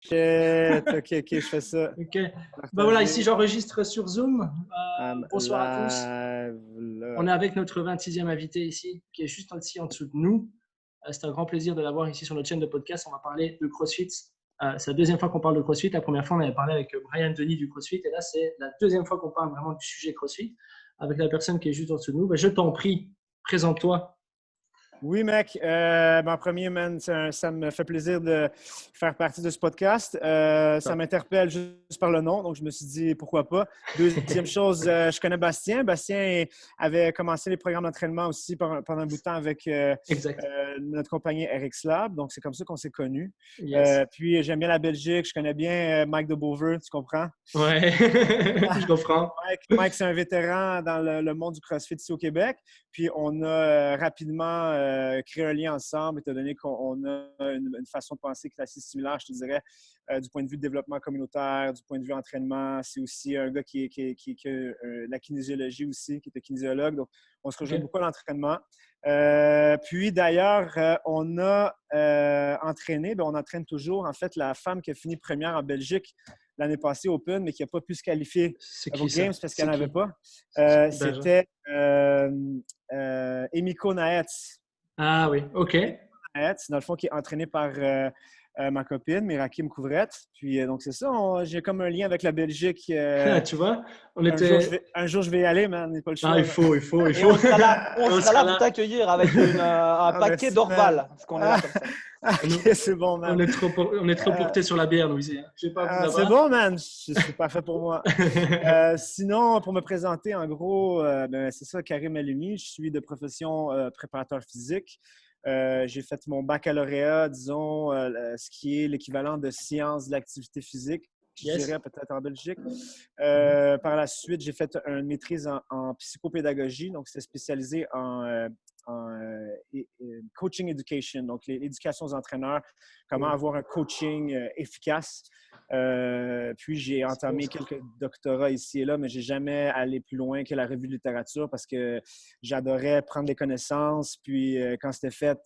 Shit. OK, je fais ça. OK. Ben voilà, ici j'enregistre sur Zoom. Bonsoir à tous. On est avec notre 26e invité ici, qui est juste ici en dessous de nous. C'est un grand plaisir de l'avoir ici sur notre chaîne de podcast. On va parler de CrossFit. C'est la deuxième fois qu'on parle de CrossFit. La première fois, on avait parlé avec Brian Denis du CrossFit. Et là, c'est la deuxième fois qu'on parle vraiment du sujet CrossFit avec la personne qui est juste en dessous de nous. Ben, je t'en prie, présente-toi. Oui, mec. En premier, man, ça me fait plaisir de faire partie de ce podcast. Ça m'interpelle juste par le nom, donc je me suis dit pourquoi pas. Deuxième chose, je connais Bastien. Bastien avait commencé les programmes d'entraînement aussi pendant un bout de temps avec notre compagnie RX Lab, donc c'est comme ça qu'on s'est connus. Yes. Puis j'aime bien la Belgique, je connais bien Mike de Beauveur, tu comprends? Ouais, je comprends. Mike, c'est un vétéran dans le monde du CrossFit ici au Québec. Puis on a rapidement créé un lien ensemble, étant donné qu'on a une façon de penser qui est assez similaire, je te dirais, du point de vue de développement communautaire, du point de vue entraînement. C'est aussi un gars qui a la kinésiologie aussi, qui est un kinésiologue. Donc, on se rejoint beaucoup à l'entraînement. Puis d'ailleurs, on a entraîné, on entraîne toujours, en fait, la femme qui a fini première en Belgique l'année passée Open, mais qui n'a pas pu se qualifier aux Games parce qu'elle n'avait pas. C'était Emiko Naetz. Ah oui, OK. Naetz, dans le fond, qui est entraîné par ma copine, Mirakim Couvrette. Puis donc, c'est ça, j'ai comme un lien avec la Belgique. Tu vois, un jour, je vais y aller, man. N'est pas le choix. Ah, il faut. Et on sera là pour t'accueillir avec un paquet d'Orval. Parce qu'on est là comme ça. OK, c'est bon, man. On est trop porté sur la bière, nous, ici. C'est bon, man. C'est parfait pour moi. Sinon, pour me présenter, en gros, c'est ça, Karim Alimi. Je suis de profession préparateur physique. J'ai fait mon baccalauréat, disons, ce qui est l'équivalent de sciences de l'activité physique, je dirais peut-être en Belgique. Par la suite, j'ai fait une maîtrise en psychopédagogie, donc c'est spécialisé en coaching education, donc l'éducation aux entraîneurs, comment avoir un coaching efficace. Puis j'ai entamé quelques doctorats ici et là, mais j'ai jamais allé plus loin que la revue de littérature parce que j'adorais prendre des connaissances. Puis quand c'était fait,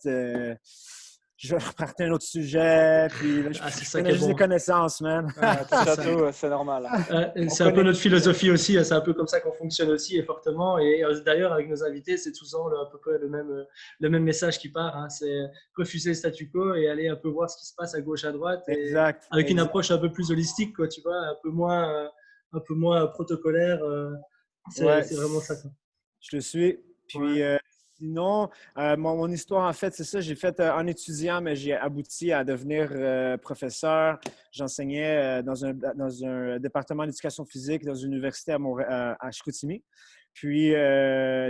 je repartais un autre sujet, puis là, je prenais juste des connaissances, man. C'est normal. C'est un peu notre philosophie aussi, c'est un peu comme ça qu'on fonctionne aussi, et fortement. Et d'ailleurs, avec nos invités, c'est souvent à peu près le même message qui part. Hein. C'est refuser le statu quo et aller un peu voir ce qui se passe à gauche, à droite. Exact. Avec une approche un peu plus holistique, quoi, tu vois, un peu moins protocolaire. C'est vraiment ça, quoi. Je te suis. Puis sinon, mon histoire, en fait, c'est ça. J'ai fait en étudiant, mais j'ai abouti à devenir professeur. J'enseignais dans un département d'éducation physique dans une université à Chicoutimi. Puis,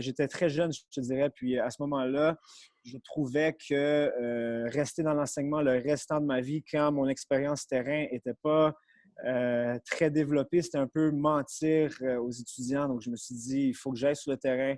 j'étais très jeune, je te dirais. Puis, à ce moment-là, je trouvais que rester dans l'enseignement le restant de ma vie, quand mon expérience terrain n'était pas très développée, c'était un peu mentir aux étudiants. Donc, je me suis dit, il faut que j'aille sur le terrain,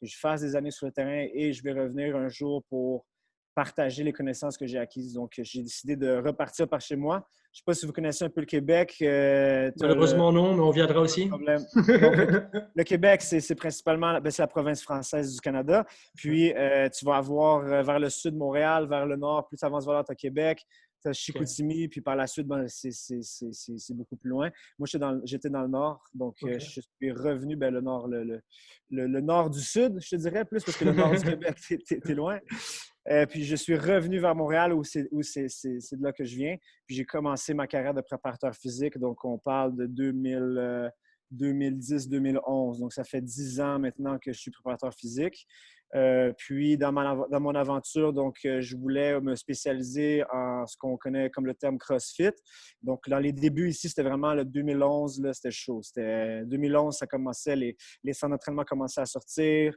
que je fasse des années sur le terrain et je vais revenir un jour pour partager les connaissances que j'ai acquises. Donc, j'ai décidé de repartir par chez moi. Je ne sais pas si vous connaissez un peu le Québec. Malheureusement, non, mais on viendra aussi. Donc, le Québec, c'est principalement c'est la province française du Canada. Puis, tu vas avoir vers le sud Montréal, vers le nord, plus tu avances vers l'autre, tu as Québec. Tu as Chicoutimi, puis par la suite, c'est beaucoup plus loin. Moi, j'étais dans le nord, donc je suis revenu, le nord, le nord du sud, je te dirais plus, parce que le nord du Québec, t'es loin. Puis je suis revenu vers Montréal, où c'est de là que je viens. Puis j'ai commencé ma carrière de préparateur physique, donc on parle de 2010-2011. Donc ça fait 10 ans maintenant que je suis préparateur physique. Puis dans mon aventure, donc je voulais me spécialiser en ce qu'on connaît comme le terme CrossFit. Donc dans les débuts ici, c'était vraiment le 2011, là, c'était chaud. C'était 2011, ça commençait, les centres d'entraînement commençaient à sortir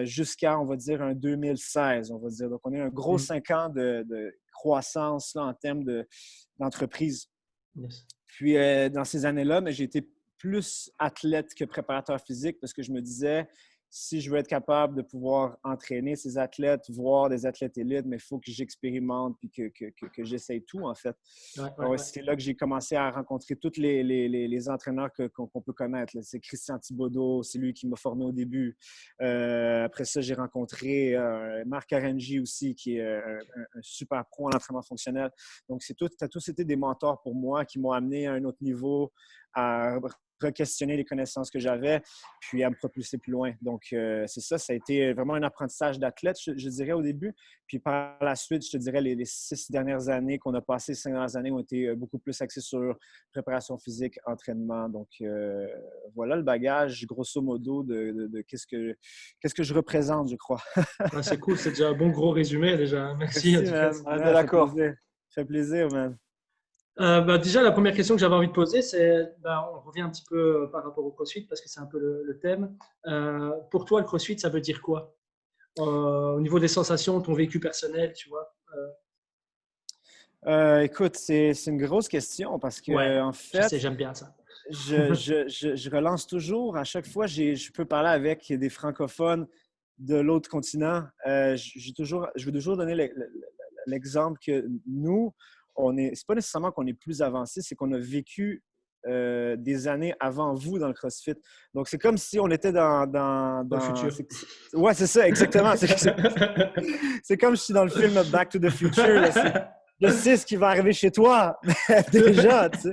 jusqu'à, on va dire, un 2016, on va dire. Donc on a eu un gros 5 ans de croissance là, en termes d'entreprise. Yes. Puis dans ces années-là, j'ai été plus athlète que préparateur physique parce que je me disais, si je veux être capable de pouvoir entraîner ces athlètes, voir des athlètes élites, mais il faut que j'expérimente et que j'essaye tout, en fait. C'est là que j'ai commencé à rencontrer tous les entraîneurs qu'on peut connaître. C'est Christian Thibodeau, c'est lui qui m'a formé au début. Après ça, j'ai rencontré Marc Arenji aussi, qui est un super pro en entraînement fonctionnel. Donc, ça a tous été des mentors pour moi qui m'ont amené à un autre niveau, à re-questionner les connaissances que j'avais, puis à me propulser plus loin. Donc, c'est ça, ça a été vraiment un apprentissage d'athlète, je dirais, au début. Puis par la suite, je te dirais, les 6 dernières années qu'on a passées, 5 dernières années ont été beaucoup plus axées sur préparation physique, entraînement. Donc, voilà le bagage, grosso modo, de qu'est-ce que je représente, je crois. C'est cool, c'est déjà un bon gros résumé, déjà. Merci. Merci, man. D'accord. Ça fait plaisir, man. Déjà, la première question que j'avais envie de poser, c'est, on revient un petit peu par rapport au CrossFit parce que c'est un peu le thème. Pour toi, le CrossFit, ça veut dire quoi au niveau des sensations, ton vécu personnel, tu vois Écoute, c'est une grosse question parce que, en fait, j'aime bien ça. je relance toujours. À chaque fois, je peux parler avec des francophones de l'autre continent. Je veux toujours donner l'exemple que nous, c'est pas nécessairement qu'on est plus avancé, c'est qu'on a vécu des années avant vous dans le CrossFit. Donc, c'est comme si on était dans le futur. Ouais, c'est ça, exactement. C'est comme si dans le film Back to the Future, là, je sais ce qui va arriver chez toi, déjà, tu sais.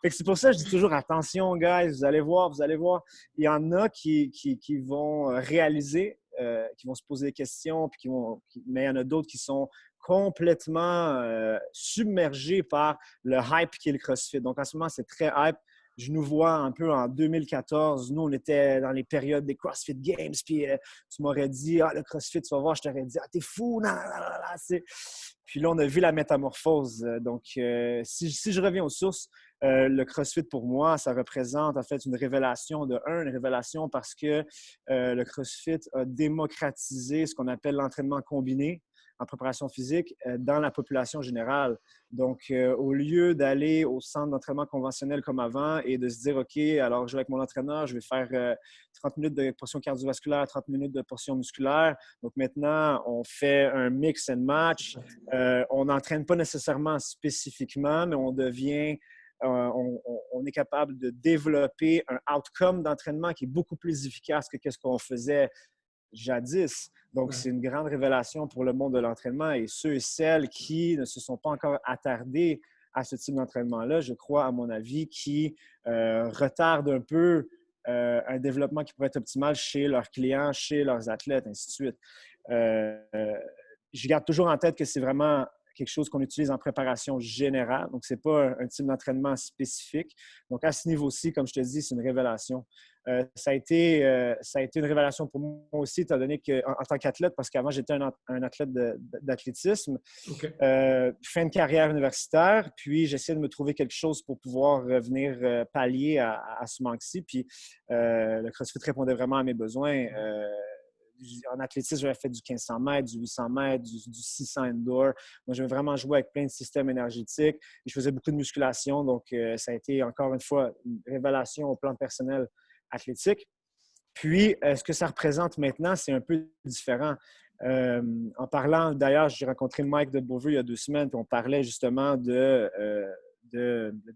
Fait que c'est pour ça que je dis toujours, attention, guys, vous allez voir. Il y en a qui vont réaliser, qui vont se poser des questions, mais il y en a d'autres qui sont complètement submergés par le hype qui est le CrossFit. Donc, en ce moment, c'est très hype. Je nous vois un peu en 2014. Nous, on était dans les périodes des CrossFit Games. Puis tu m'aurais dit, le CrossFit, tu vas voir. Je t'aurais dit, t'es fou. Non. Puis là, on a vu la métamorphose. Donc, si je reviens aux sources, le CrossFit, pour moi, ça représente en fait une révélation une révélation parce que le CrossFit a démocratisé ce qu'on appelle l'entraînement combiné en préparation physique dans la population générale. Donc, au lieu d'aller au centre d'entraînement conventionnel comme avant et de se dire, OK, alors je vais avec mon entraîneur, je vais faire 30 minutes de portion cardiovasculaire, 30 minutes de portion musculaire. Donc, maintenant, on fait un mix and match. On n'entraîne pas nécessairement spécifiquement, mais on devient... on est capable de développer un outcome d'entraînement qui est beaucoup plus efficace que ce qu'on faisait jadis. Donc, c'est une grande révélation pour le monde de l'entraînement et ceux et celles qui ne se sont pas encore attardés à ce type d'entraînement-là, je crois, à mon avis, qui retardent un peu un développement qui pourrait être optimal chez leurs clients, chez leurs athlètes, ainsi de suite. Je garde toujours en tête que c'est vraiment quelque chose qu'on utilise en préparation générale. Donc, ce n'est pas un type d'entraînement spécifique. Donc, à ce niveau-ci, comme je te dis, c'est une révélation. Ça a été une révélation pour moi aussi, étant donné qu'en tant qu'athlète, parce qu'avant, j'étais un athlète d'athlétisme. Okay. Fin de carrière universitaire, puis j'essayais de me trouver quelque chose pour pouvoir venir pallier à ce manque-ci. Puis le CrossFit répondait vraiment à mes besoins. En athlétisme, j'avais fait du 1500 mètres, du 800 mètres, du 600 indoor. Moi, j'avais vraiment joué avec plein de systèmes énergétiques. Et je faisais beaucoup de musculation. Donc, ça a été, encore une fois, une révélation au plan personnel athlétique. Puis, ce que ça représente maintenant, c'est un peu différent. En parlant, d'ailleurs, j'ai rencontré Mike de Beauvais il y a 2 semaines, puis on parlait justement de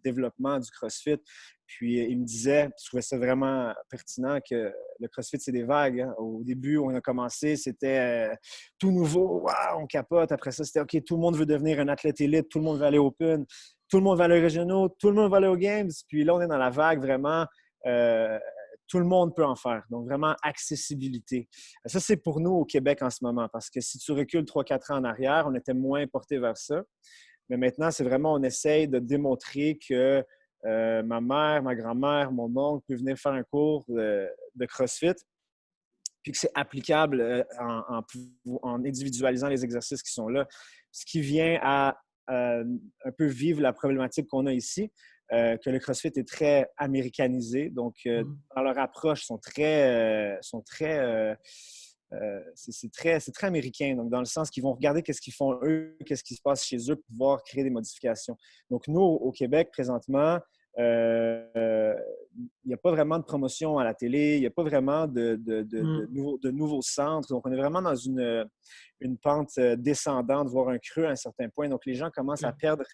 développement du CrossFit. Puis il me disait, je trouvais ça vraiment pertinent, que le CrossFit, c'est des vagues. Hein. Au début, on a commencé, c'était tout nouveau, wow, on capote. Après ça, c'était OK, tout le monde veut devenir un athlète élite, tout le monde veut aller Open, tout le monde veut aller aux régionaux, tout le monde veut aller aux Games. Puis là, on est dans la vague vraiment, tout le monde peut en faire. Donc, vraiment, accessibilité. Ça, c'est pour nous au Québec en ce moment, parce que si tu recules 3-4 ans en arrière, on était moins porté vers ça. Mais maintenant, c'est vraiment, on essaye de démontrer que ma mère, ma grand-mère, mon oncle peut venir faire un cours de CrossFit, puis que c'est applicable en individualisant les exercices qui sont là. Ce qui vient à un peu vivre la problématique qu'on a ici, que le CrossFit est très américanisé. Donc, dans leur approche, c'est très américain, donc dans le sens qu'ils vont regarder qu'est-ce qu'ils font eux, qu'est-ce qui se passe chez eux pour pouvoir créer des modifications. Donc, nous, au Québec, présentement, il n'y a pas vraiment de promotion à la télé, il n'y a pas vraiment de nouveaux centres. Donc, on est vraiment dans une pente descendante, voire un creux à un certain point. Donc, les gens commencent à perdre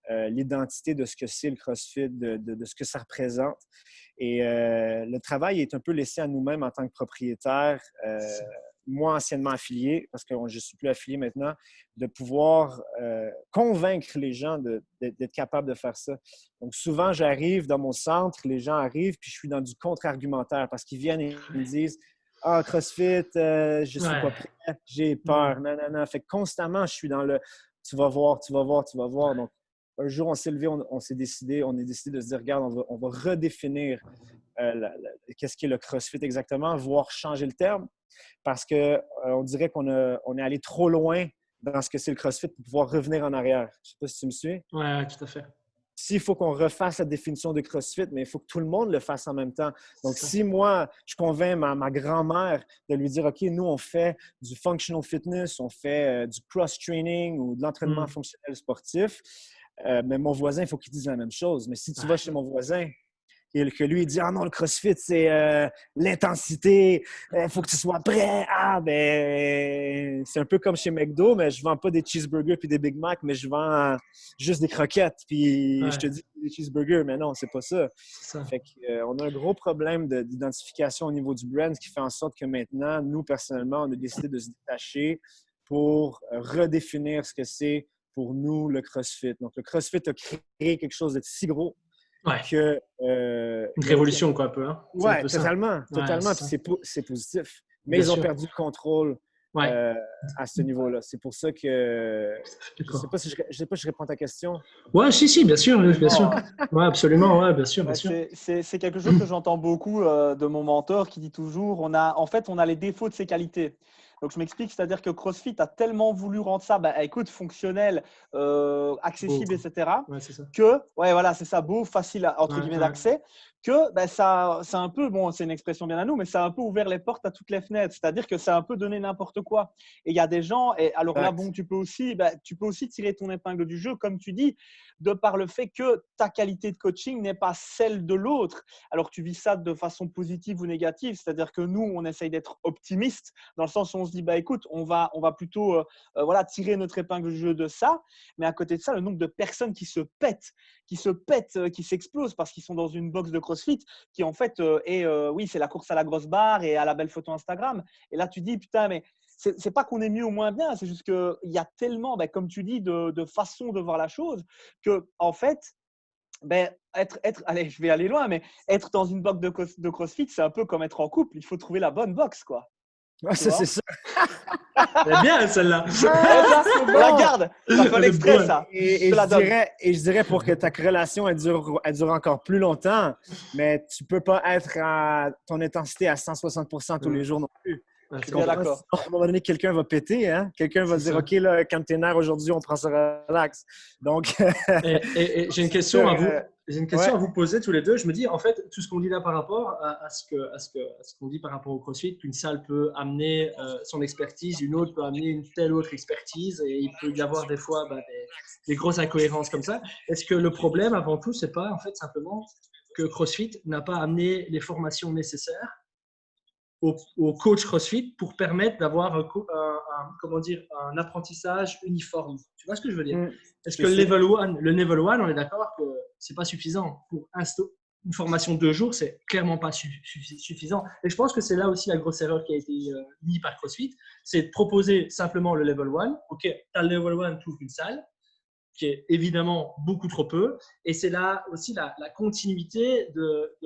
l'identité de ce que c'est le CrossFit, de ce que ça représente. Et le travail est un peu laissé à nous-mêmes en tant que propriétaires. Moi, anciennement affilié, parce que je ne suis plus affilié maintenant, de pouvoir convaincre les gens d'être capables de faire ça. Donc, souvent, j'arrive dans mon centre, les gens arrivent, puis je suis dans du contre-argumentaire parce qu'ils viennent et ils me disent « Ah, CrossFit, je ne suis pas prêt, j'ai peur. » Non, non, non. Fait que constamment, je suis dans le « Tu vas voir, tu vas voir, tu vas voir. » Donc, un jour, on s'est levé, on est décidé de se dire « Regarde, on va redéfinir qu'est-ce qu'est le CrossFit exactement, voire changer le terme. » Parce qu'on dirait qu'on est allé trop loin dans ce que c'est le CrossFit pour pouvoir revenir en arrière. Je ne sais pas si tu me suis. Oui, tout à fait. S'il faut qu'on refasse la définition de CrossFit, mais il faut que tout le monde le fasse en même temps. Donc, si moi, je convainc ma grand-mère de lui dire, OK, nous, on fait du functional fitness, on fait du cross-training ou de l'entraînement fonctionnel sportif, mais mon voisin, il faut qu'il dise la même chose. Mais si tu vas chez mon voisin, et que lui, il dit « Ah non, le CrossFit, c'est l'intensité, il faut que tu sois prêt. » Ah, ben, c'est un peu comme chez McDo, mais je ne vends pas des cheeseburgers puis des Big Mac, mais je vends juste des croquettes. Puis je te dis des cheeseburgers, mais non, c'est pas ça. Fait qu'on a un gros problème d'identification au niveau du brand, ce qui fait en sorte que maintenant, nous, personnellement, on a décidé de se détacher pour redéfinir ce que c'est pour nous le CrossFit. Donc, le CrossFit a créé quelque chose de si gros que, une révolution, quoi, un peu. Hein? Oui, totalement. Puis c'est positif. Mais ils ont perdu le contrôle à ce niveau-là. C'est pour ça que je ne sais pas si je réponds à ta question. Oui, si, bien sûr. Oui, absolument, bien sûr. C'est quelque chose que j'entends beaucoup de mon mentor qui dit toujours, on a les défauts de ses qualités. Donc, je m'explique, c'est-à-dire que CrossFit a tellement voulu rendre ça, écoute, fonctionnel, accessible, etc., que, voilà, c'est ça, beau, facile, entre guillemets, d'accès, que ça, c'est un peu, bon, c'est une expression bien à nous, mais ça a un peu ouvert les portes à toutes les fenêtres. C'est-à-dire que ça a un peu donné n'importe quoi. Et il y a des gens, et alors là, bon, tu peux aussi tirer ton épingle du jeu, comme tu dis, de par le fait que ta qualité de coaching n'est pas celle de l'autre. Alors, tu vis ça de façon positive ou négative, c'est-à-dire que nous, on essaye d'être optimiste dans le sens où on se dit, écoute, on va plutôt tirer notre épingle du jeu de ça. Mais à côté de ça, le nombre de personnes qui se pètent, qui s'explosent parce qu'ils sont dans une box de CrossFit qui en fait c'est la course à la grosse barre et à la belle photo Instagram. Et là, tu dis, putain, mais c'est pas qu'on est mieux ou moins bien, c'est juste qu'il y a tellement, comme tu dis, de façons de voir la chose que, en fait, allez, je vais aller loin, mais être dans une box de CrossFit, c'est un peu comme être en couple. Il faut trouver la bonne box, quoi. Ouais, c'est ça. C'est bien, celle-là. On la garde. Ça fait l'extrait, ça. Et je dirais pour que ta relation elle dure encore plus longtemps, mais tu ne peux pas être à ton intensité à 160% tous les jours non plus. Je suis bien d'accord. À un moment donné, quelqu'un va péter. Hein? Quelqu'un va dire « OK, là, calme tes nerfs, aujourd'hui, on prend ça relax. » Donc, et j'ai une question à vous. J'ai une question à vous poser tous les deux. Je me dis, en fait, tout ce qu'on dit là par rapport à ce qu'on dit par rapport au CrossFit, qu'une salle peut amener son expertise, une autre peut amener une telle autre expertise, et il peut y avoir des fois des grosses incohérences comme ça. Est-ce que le problème, avant tout, c'est pas en fait simplement que CrossFit n'a pas amené les formations nécessaires au coach CrossFit pour permettre d'avoir un apprentissage uniforme. Tu vois ce que je veux dire? Est-ce que le level 1, on est d'accord que c'est pas suffisant pour une formation de 2 jours, c'est clairement pas suffisant. Et je pense que c'est là aussi la grosse erreur qui a été mise par CrossFit, c'est de proposer simplement le level 1. OK, tu as le level 1, tu ouvres une salle, qui est évidemment beaucoup trop peu. Et c'est là aussi la continuité de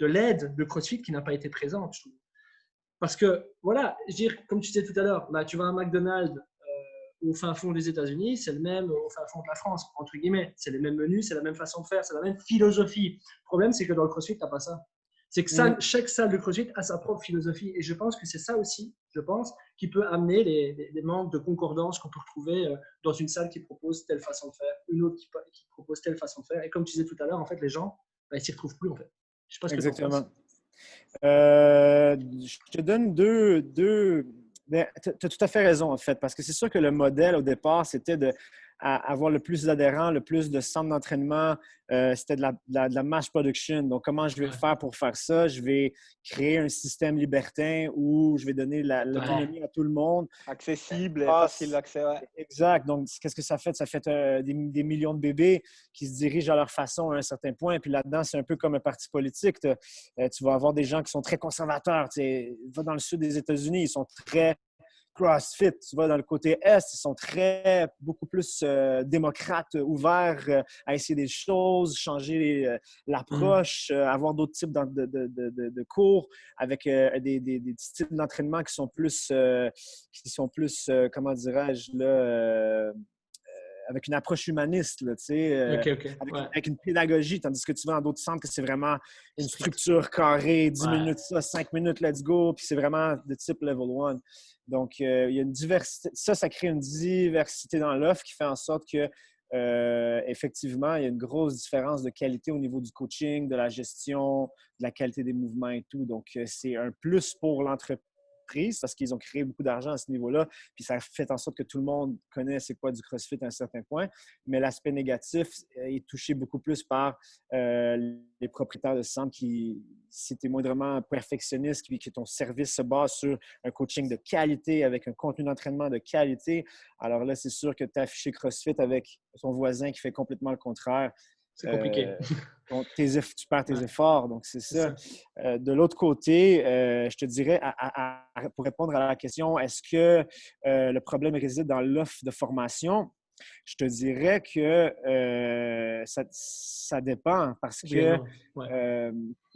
l'aide de CrossFit qui n'a pas été présente, je trouve. Parce que, voilà, je veux dire, comme tu disais tout à l'heure, tu vas à McDonald's au fin fond des États-Unis, c'est le même au fin fond de la France, entre guillemets. C'est les mêmes menus, c'est la même façon de faire, c'est la même philosophie. Le problème, c'est que dans le CrossFit, tu n'as pas ça. C'est que chaque salle de CrossFit a sa propre philosophie. Et je pense que c'est ça aussi, qui peut amener les manques de concordance qu'on peut retrouver dans une salle qui propose telle façon de faire, une autre qui propose telle façon de faire. Et comme tu disais tout à l'heure, en fait, les gens, ils ne s'y retrouvent plus, en fait. Je sais pas ce que tu en penses. Je te donne deux. Tu as tout à fait raison, en fait, parce que c'est sûr que le modèle, au départ, c'était avoir le plus d'adhérents, le plus de centres d'entraînement. C'était de la mass production. Donc, comment je vais faire pour faire ça? Je vais créer un système libertin où je vais donner l'autonomie à tout le monde. Accessible et facile d'accès. Ouais. Exact. Donc, qu'est-ce que ça fait? Ça fait des millions de bébés qui se dirigent à leur façon à un certain point. Puis là-dedans, c'est un peu comme un parti politique. Tu vas avoir des gens qui sont très conservateurs. Va dans le sud des États-Unis, ils sont très CrossFit. Tu vas dans le côté Est, ils sont beaucoup plus démocrates, ouverts à essayer des choses, changer l'approche, avoir d'autres types de cours avec des styles d'entraînement qui sont plus, comment dirais-je, là, avec une approche humaniste, là, avec une pédagogie, tandis que tu vas dans d'autres centres que c'est vraiment une structure carrée, 10 minutes ça, 5 minutes, let's go, puis c'est vraiment de type level 1. Donc, il y a une diversité. Ça crée une diversité dans l'offre qui fait en sorte que, effectivement, il y a une grosse différence de qualité au niveau du coaching, de la gestion, de la qualité des mouvements et tout. Donc, c'est un plus pour l'entreprise parce qu'ils ont créé beaucoup d'argent à ce niveau-là. Puis ça fait en sorte que tout le monde connaît c'est quoi du CrossFit à un certain point. Mais l'aspect négatif est touché beaucoup plus par les propriétaires de centres qui, si tu es moindrement perfectionniste, que ton service se base sur un coaching de qualité avec un contenu d'entraînement de qualité, alors là, c'est sûr que tu as affiché CrossFit avec ton voisin qui fait complètement le contraire. C'est compliqué. Tu perds tes efforts, donc c'est ça. De l'autre côté, je te dirais, pour répondre à la question, est-ce que le problème réside dans l'offre de formation? Je te dirais que ça dépend parce que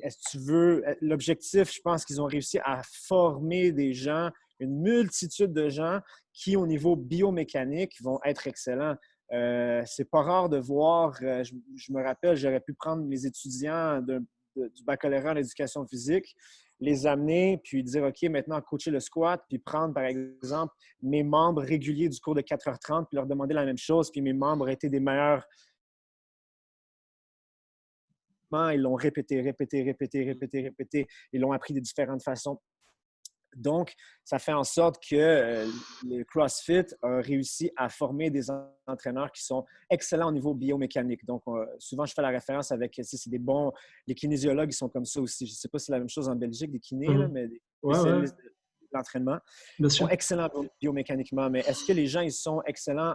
est-ce que tu veux... L'objectif, je pense qu'ils ont réussi à former des gens, une multitude de gens qui, au niveau biomécanique, vont être excellents. C'est pas rare de voir, je me rappelle, j'aurais pu prendre mes étudiants du baccalauréat en éducation physique, les amener, puis dire, OK, maintenant, coacher le squat, puis prendre, par exemple, mes membres réguliers du cours de 4h30, puis leur demander la même chose, puis mes membres étaient des meilleurs. Ils l'ont répété. Ils l'ont appris de différentes façons. Donc, ça fait en sorte que le CrossFit a réussi à former des entraîneurs qui sont excellents au niveau biomécanique. Donc, souvent, je fais la référence avec, c'est des bons, les kinésiologues, ils sont comme ça aussi. Je ne sais pas si c'est la même chose en Belgique, des kinés, là, mais des spécialistes de l'entraînement. Ils sont excellents biomécaniquement, mais est-ce que les gens, ils sont excellents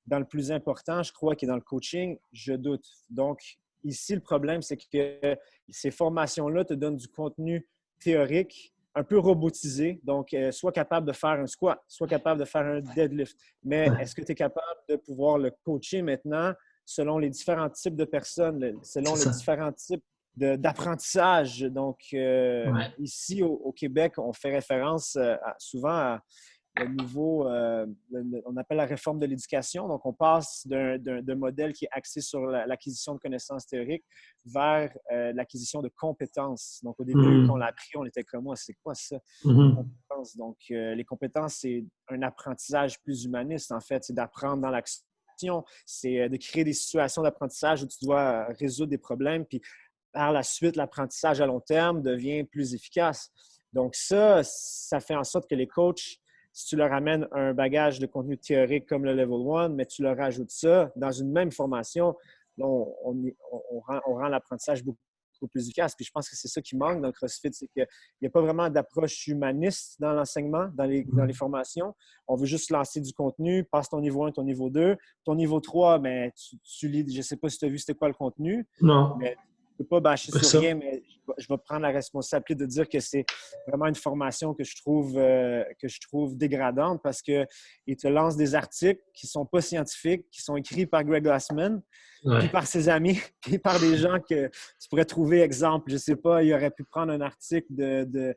dans le plus important? Je crois que dans le coaching, je doute. Donc, ici, le problème, c'est que ces formations-là te donnent du contenu théorique un peu robotisé. Donc, soit capable de faire un squat, soit capable de faire un deadlift. Mais est-ce que tu es capable de pouvoir le coacher maintenant selon les différents types de personnes, selon les différents types d'apprentissage? Donc, ici, au Québec, on fait référence souvent à le nouveau, on appelle la réforme de l'éducation. Donc, on passe d'un modèle qui est axé sur l'acquisition de connaissances théoriques vers l'acquisition de compétences. Donc, au début, quand on l'a appris, on était comme moi, c'est quoi ça? Les compétences. Donc, les compétences, c'est un apprentissage plus humaniste, en fait. C'est d'apprendre dans l'action. C'est de créer des situations d'apprentissage où tu dois résoudre des problèmes. Puis, par la suite, l'apprentissage à long terme devient plus efficace. Donc, ça fait en sorte que les coachs, si tu leur amènes un bagage de contenu théorique comme le Level 1, mais tu leur rajoutes ça dans une même formation, là, on rend l'apprentissage beaucoup plus efficace. Puis je pense que c'est ça qui manque dans le CrossFit, c'est qu'il n'y a pas vraiment d'approche humaniste dans l'enseignement, dans les formations. On veut juste lancer du contenu, passe ton niveau 1, ton niveau 2. Ton niveau 3, ben, tu lis, je ne sais pas si tu as vu c'était quoi le contenu. Non. Mais je ne peux pas bâcher sur rien, mais je vais prendre la responsabilité de dire que c'est vraiment une formation que je trouve dégradante parce qu'ils te lancent des articles qui ne sont pas scientifiques, qui sont écrits par Greg Glassman, puis par ses amis, puis par des gens que tu pourrais trouver exemple. Je ne sais pas, il aurait pu prendre un article de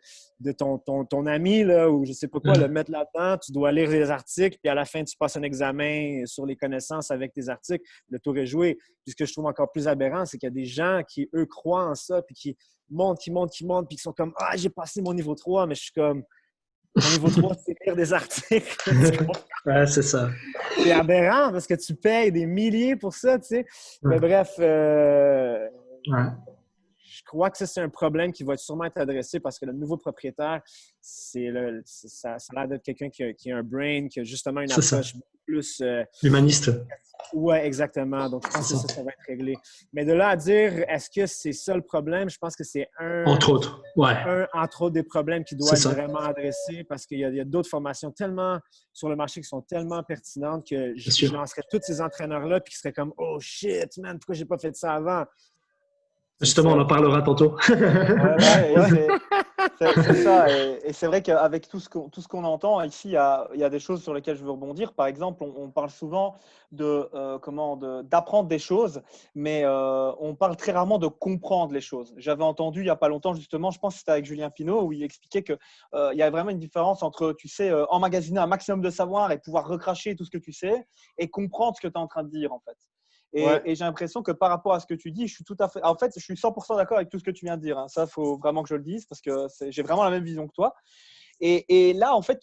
ton ami, là, ou je ne sais pas quoi, le mettre là-dedans. Tu dois lire les articles, puis à la fin, tu passes un examen sur les connaissances avec tes articles. Le tour est joué. Puis ce que je trouve encore plus aberrant, c'est qu'il y a des gens qui, eux, croient en ça, puis qui montent, puis qui sont comme « Ah, j'ai passé mon niveau 3 », mais je suis comme « Mon niveau 3, c'est lire des articles. » Ouais, c'est ça. C'est aberrant parce que tu payes des milliers pour ça, tu sais. Mais bref, je crois que ça, c'est un problème qui va sûrement être adressé parce que le nouveau propriétaire, ça a l'air d'être quelqu'un qui a un brain, qui a justement une approche plus… humaniste. Oui, exactement. Donc, je pense que ça va être réglé. Mais de là à dire, est-ce que c'est ça le problème? Je pense que c'est entre autres, entre autres des problèmes qui doivent être vraiment adressés parce qu'il y a d'autres formations tellement sur le marché qui sont tellement pertinentes que je lancerais tous ces entraîneurs-là puis qui seraient comme « Oh shit, man, pourquoi j'ai pas fait ça avant? » Justement, on en parlera tantôt. C'est ça. Et c'est vrai qu'avec tout ce qu'on entend ici, il y a des choses sur lesquelles je veux rebondir. Par exemple, on parle souvent d'apprendre des choses, mais on parle très rarement de comprendre les choses. J'avais entendu il n'y a pas longtemps, justement, je pense que c'était avec Julien Pinault, où il expliquait qu'il y a vraiment une différence entre, tu sais, emmagasiner un maximum de savoir et pouvoir recracher tout ce que tu sais et comprendre ce que tu es en train de dire, en fait. Et j'ai l'impression que par rapport à ce que tu dis, je suis 100% d'accord avec tout ce que tu viens de dire. Hein. Ça, il faut vraiment que je le dise parce que j'ai vraiment la même vision que toi. Et là, en fait,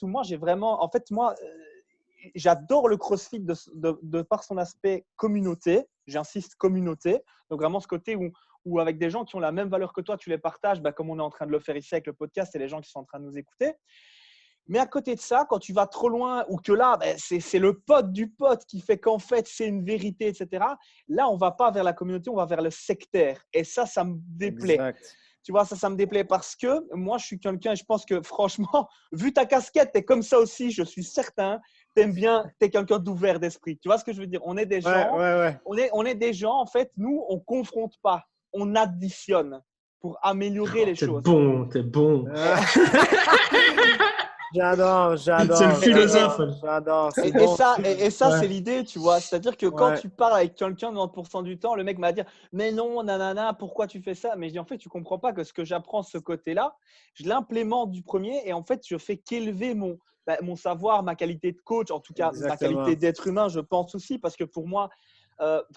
j'adore le CrossFit de par son aspect communauté. J'insiste, communauté. Donc, vraiment ce côté où avec des gens qui ont la même valeur que toi, tu les partages, comme on est en train de le faire ici avec le podcast et les gens qui sont en train de nous écouter. Mais à côté de ça, quand tu vas trop loin ou que là, c'est le pote du pote qui fait qu'en fait, c'est une vérité, etc. Là, on ne va pas vers la communauté, on va vers le sectaire. Et ça me déplaît. Exact. Tu vois, ça me déplaît parce que moi, je suis quelqu'un, et je pense que franchement, vu ta casquette, tu es comme ça aussi, je suis certain. Tu aimes bien, tu es quelqu'un d'ouvert d'esprit. Tu vois ce que je veux dire? On est des gens, on est des gens, en fait, nous, on ne confronte pas, on additionne pour améliorer les choses. T'es bon. J'adore. C'est le philosophe. J'adore. Et ça, c'est l'idée, tu vois. C'est-à-dire que quand tu parles avec quelqu'un 90% du temps, le mec va dire « Mais non, nanana, pourquoi tu fais ça ?» Mais je dis « En fait, tu ne comprends pas que ce que j'apprends ce côté-là, je l'implémente du premier et en fait, je fais qu'élever mon savoir, ma qualité de coach, en tout cas ma qualité d'être humain, je pense aussi, parce que pour moi,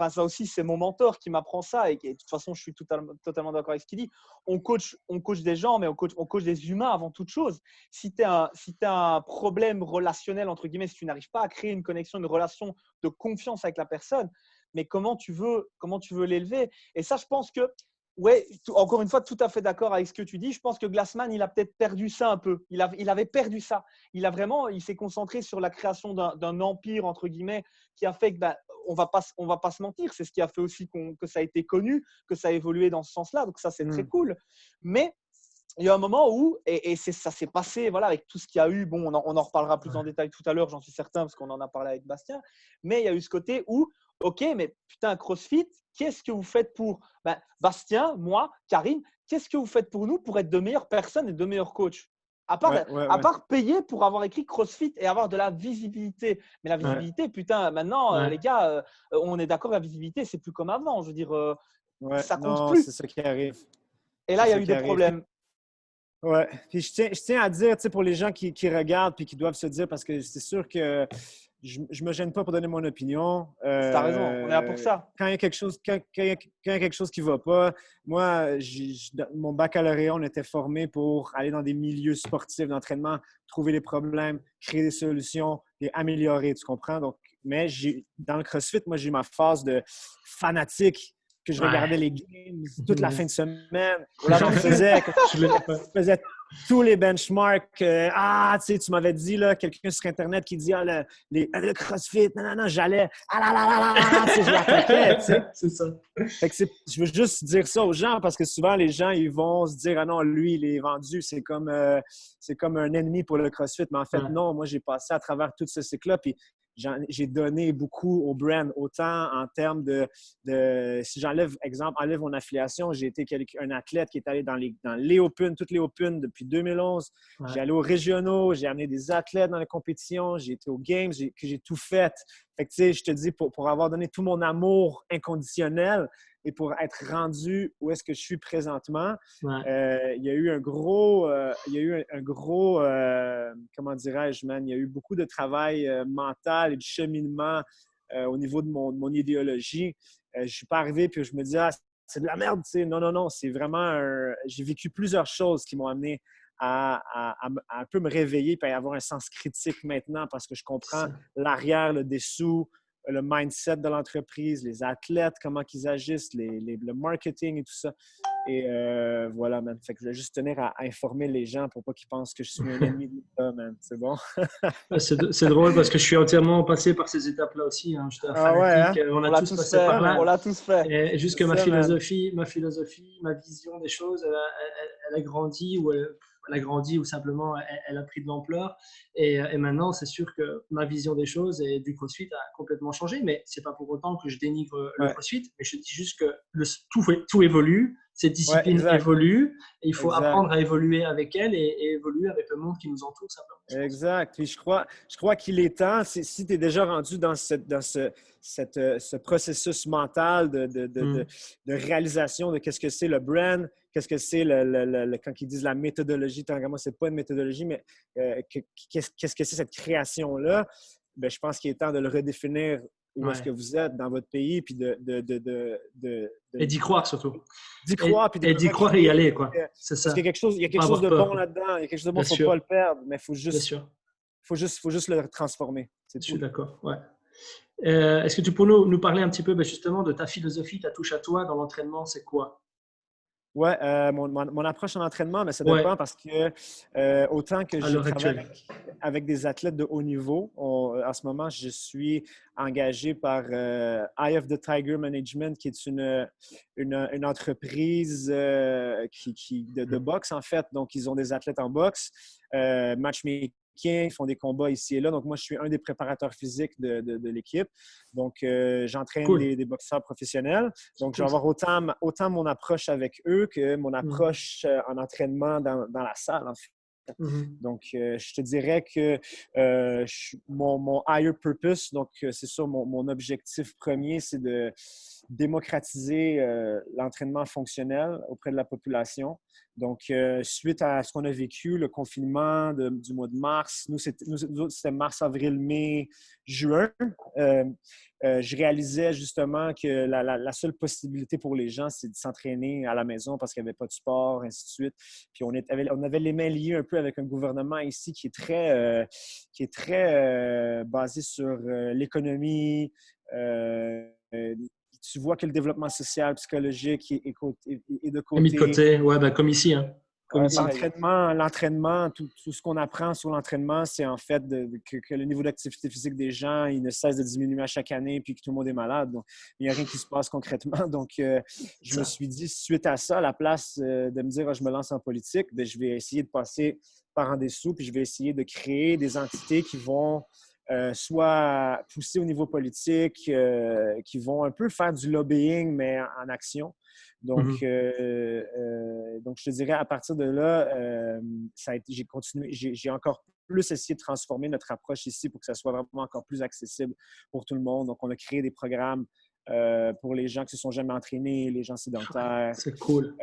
ça aussi, c'est mon mentor qui m'apprend ça et de toute façon, je suis totalement d'accord avec ce qu'il dit. On coach des gens, mais on coach des humains avant toute chose. Si tu as un problème relationnel, entre guillemets, si tu n'arrives pas à créer une connexion, une relation de confiance avec la personne, mais comment tu veux l'élever? Et ça, je pense que, encore une fois, tout à fait d'accord avec ce que tu dis. Je pense que Glassman, il a peut-être perdu ça un peu. Il avait perdu ça. Il s'est concentré sur la création d'un empire, entre guillemets, qui a fait que, on va pas se mentir, c'est ce qui a fait aussi que ça a été connu, que ça a évolué dans ce sens-là. Donc ça, c'est très cool. Mais il y a un moment où, ça s'est passé, voilà, avec tout ce qu'il y a eu. Bon, on en reparlera plus en détail tout à l'heure, j'en suis certain, parce qu'on en a parlé avec Bastien. Mais il y a eu ce côté où, ok, mais putain, CrossFit, qu'est-ce que vous faites pour Bastien, moi, Karim, qu'est-ce que vous faites pour nous pour être de meilleures personnes et de meilleurs coachs? À part payer pour avoir écrit CrossFit et avoir de la visibilité. Mais la visibilité, putain, maintenant, les gars, on est d'accord, la visibilité, c'est plus comme avant. Je veux dire, ça compte plus. C'est ça qui arrive. Et là, il y a eu des problèmes. Ouais. Puis je tiens à dire, tu sais, pour les gens qui regardent puis qui doivent se dire, parce que c'est sûr que je me gêne pas pour donner mon opinion. T'as raison, on est là pour ça. Quand il y a quelque chose, qui va pas, moi, mon baccalauréat, on était formé pour aller dans des milieux sportifs d'entraînement, trouver les problèmes, créer des solutions, les améliorer, tu comprends? Donc, mais dans le CrossFit, moi, j'ai eu ma phase de fanatique, que je regardais les games toute la fin de semaine. Je faisais tous les benchmarks. Tu sais, tu m'avais dit, là, quelqu'un sur Internet qui dit le CrossFit, non, j'allais, je l'attaquais, tu sais. C'est ça. Fait que je veux juste dire ça aux gens parce que souvent, les gens, ils vont se dire, ah non, lui, il est vendu, c'est comme un ennemi pour le CrossFit. Mais en fait, non, moi, j'ai passé à travers tout ce cycle-là, puis j'ai donné beaucoup au brand, autant en termes de si enlève mon affiliation, j'ai été un athlète qui est allé dans les Open, toutes les Open depuis 2011. J'ai allé aux régionaux, j'ai amené des athlètes dans les compétitions, j'ai été aux Games, j'ai tout fait. Fait que, tu sais, je te dis, pour avoir donné tout mon amour inconditionnel et pour être rendu où est-ce que je suis présentement, il y a eu un gros, comment dirais-je, man, il y a eu beaucoup de travail mental et de cheminement au niveau de mon idéologie. Je ne suis pas arrivé puis je me dis, c'est de la merde, tu sais. Non, c'est vraiment j'ai vécu plusieurs choses qui m'ont amené à un peu me réveiller et à avoir un sens critique maintenant parce que je comprends l'arrière, le dessous, le mindset de l'entreprise, les athlètes, comment ils agissent, le marketing et tout ça. Et voilà, man. Fait que je voulais juste tenir à informer les gens pour pas qu'ils pensent que je suis un ennemi de l'État, man. C'est bon? C'est drôle parce que je suis entièrement passé par ces étapes-là aussi. Hein. J'étais un fanatique. Hein? On a tous passé fait, par là. on l'a tous fait. Et juste que C'est ma ça, man. philosophie, ma vision des choses, elle a grandi ou elle a grandi ou simplement elle a pris de l'ampleur. Et maintenant, c'est sûr que ma vision des choses et du CrossFit a complètement changé. Mais c'est pas pour autant que je dénigre le CrossFit. Mais je dis juste que tout évolue, ces disciplines évoluent. Et il faut apprendre à évoluer avec elles et évoluer avec le monde qui nous entoure simplement. Exact. Puis je crois qu'il est temps, si tu es déjà rendu dans ce processus mental de réalisation de qu'est-ce que c'est le brand, qu'est-ce que c'est quand ils disent la méthodologie, tant que moi, c'est pas une méthodologie, mais qu'est-ce que c'est cette création-là, bien, je pense qu'il est temps de le redéfinir où est-ce que vous êtes dans votre pays, puis et d'y croire surtout. D'y croire, puis d'y croire et y aller, quoi. C'est ça. Parce qu'il y a quelque chose de bon là-dedans. Il y a quelque chose de bon, il ne faut pas le perdre, mais il faut juste le transformer. Je suis d'accord, ouais. Est-ce que tu peux nous parler un petit peu justement de ta philosophie, ta touche à toi dans l'entraînement, c'est quoi? Oui, mon approche en entraînement, mais ça dépend parce que autant que je travaille avec des athlètes de haut niveau, en ce moment, je suis engagé par Eye of the Tiger Management, qui est une entreprise de boxe, en fait. Donc, ils ont des athlètes en boxe, matchmaking. Ils font des combats ici et là. Donc, moi, je suis un des préparateurs physiques de l'équipe. Donc, j'entraîne des boxeurs professionnels. Donc, je vais avoir autant mon approche avec eux que mon approche en entraînement dans la salle, en fait. Donc, je te dirais que mon higher purpose, donc c'est ça, mon objectif premier, c'est de démocratiser l'entraînement fonctionnel auprès de la population. Donc, suite à ce qu'on a vécu, le confinement du mois de mars, nous c'était mars, avril, mai, juin, je réalisais justement que la seule possibilité pour les gens, c'est de s'entraîner à la maison parce qu'il n'y avait pas de sport, ainsi de suite. Puis on avait les mains liées un peu avec un gouvernement ici qui est très basé sur l'économie. Tu vois que le développement social, psychologique est de côté. Mis de côté, comme ici. Hein. L'entraînement, tout ce qu'on apprend sur l'entraînement, c'est en fait que le niveau d'activité physique des gens, il ne cesse de diminuer à chaque année puis que tout le monde est malade. Donc, il n'y a rien qui se passe concrètement. Donc, je me suis dit, suite à ça, à la place de me dire je me lance en politique, bien, je vais essayer de passer par en dessous puis je vais essayer de créer des entités qui vont soit pousser au niveau politique, qui vont un peu faire du lobbying, mais en action. Donc, donc, je te dirais, à partir de là, j'ai continué, j'ai encore plus essayé de transformer notre approche ici pour que ça soit vraiment encore plus accessible pour tout le monde. Donc, on a créé des programmes pour les gens qui ne se sont jamais entraînés, les gens sédentaires. C'est cool.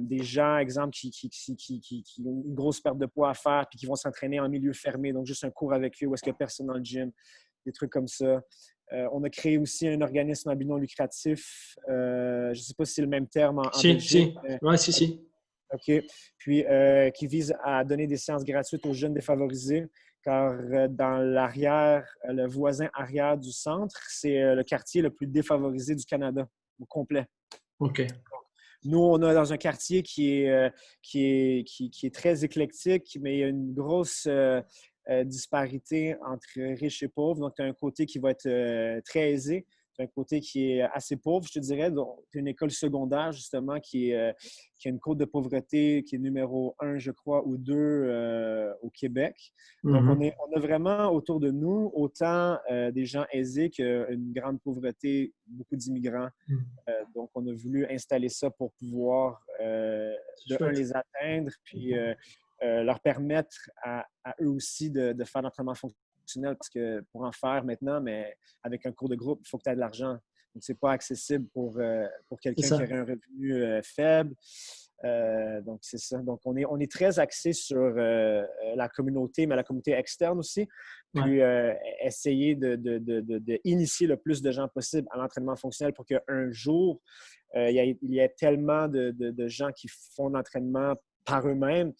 Des gens, exemple, qui ont une grosse perte de poids à faire puis qui vont s'entraîner en milieu fermé. Donc, juste un cours avec eux où est-ce qu'il n'y a personne dans le gym. Des trucs comme ça. On a créé aussi un organisme à but non lucratif. Je ne sais pas si c'est le même terme en Belgique. Si. OK. Puis, qui vise à donner des séances gratuites aux jeunes défavorisés. Car dans le voisin arrière du centre, c'est le quartier le plus défavorisé du Canada, au complet. OK. Nous, on est dans un quartier qui est très éclectique, mais il y a une grosse disparité entre riches et pauvres. Donc, tu as un côté qui va être très aisé, tu as un côté qui est assez pauvre, je te dirais. Donc, tu as une école secondaire, justement, qui a une cote de pauvreté qui est numéro 1, je crois, ou 2 au Québec. Donc, on a vraiment autour de nous autant des gens aisés qu'une grande pauvreté, beaucoup d'immigrants. Donc, on a voulu installer ça pour pouvoir les atteindre, puis leur permettre à eux aussi de faire l'entraînement fonctionnel, parce que pour en faire maintenant, mais avec un cours de groupe, il faut que tu aies de l'argent. Donc, ce n'est pas accessible pour quelqu'un qui aurait un revenu faible. Donc, c'est ça. Donc, on est très axé sur la communauté, mais la communauté externe aussi. Puis, essayer d'initier le plus de gens possible à l'entraînement fonctionnel pour qu'un jour, il y ait tellement de gens qui font l'entraînement par eux-mêmes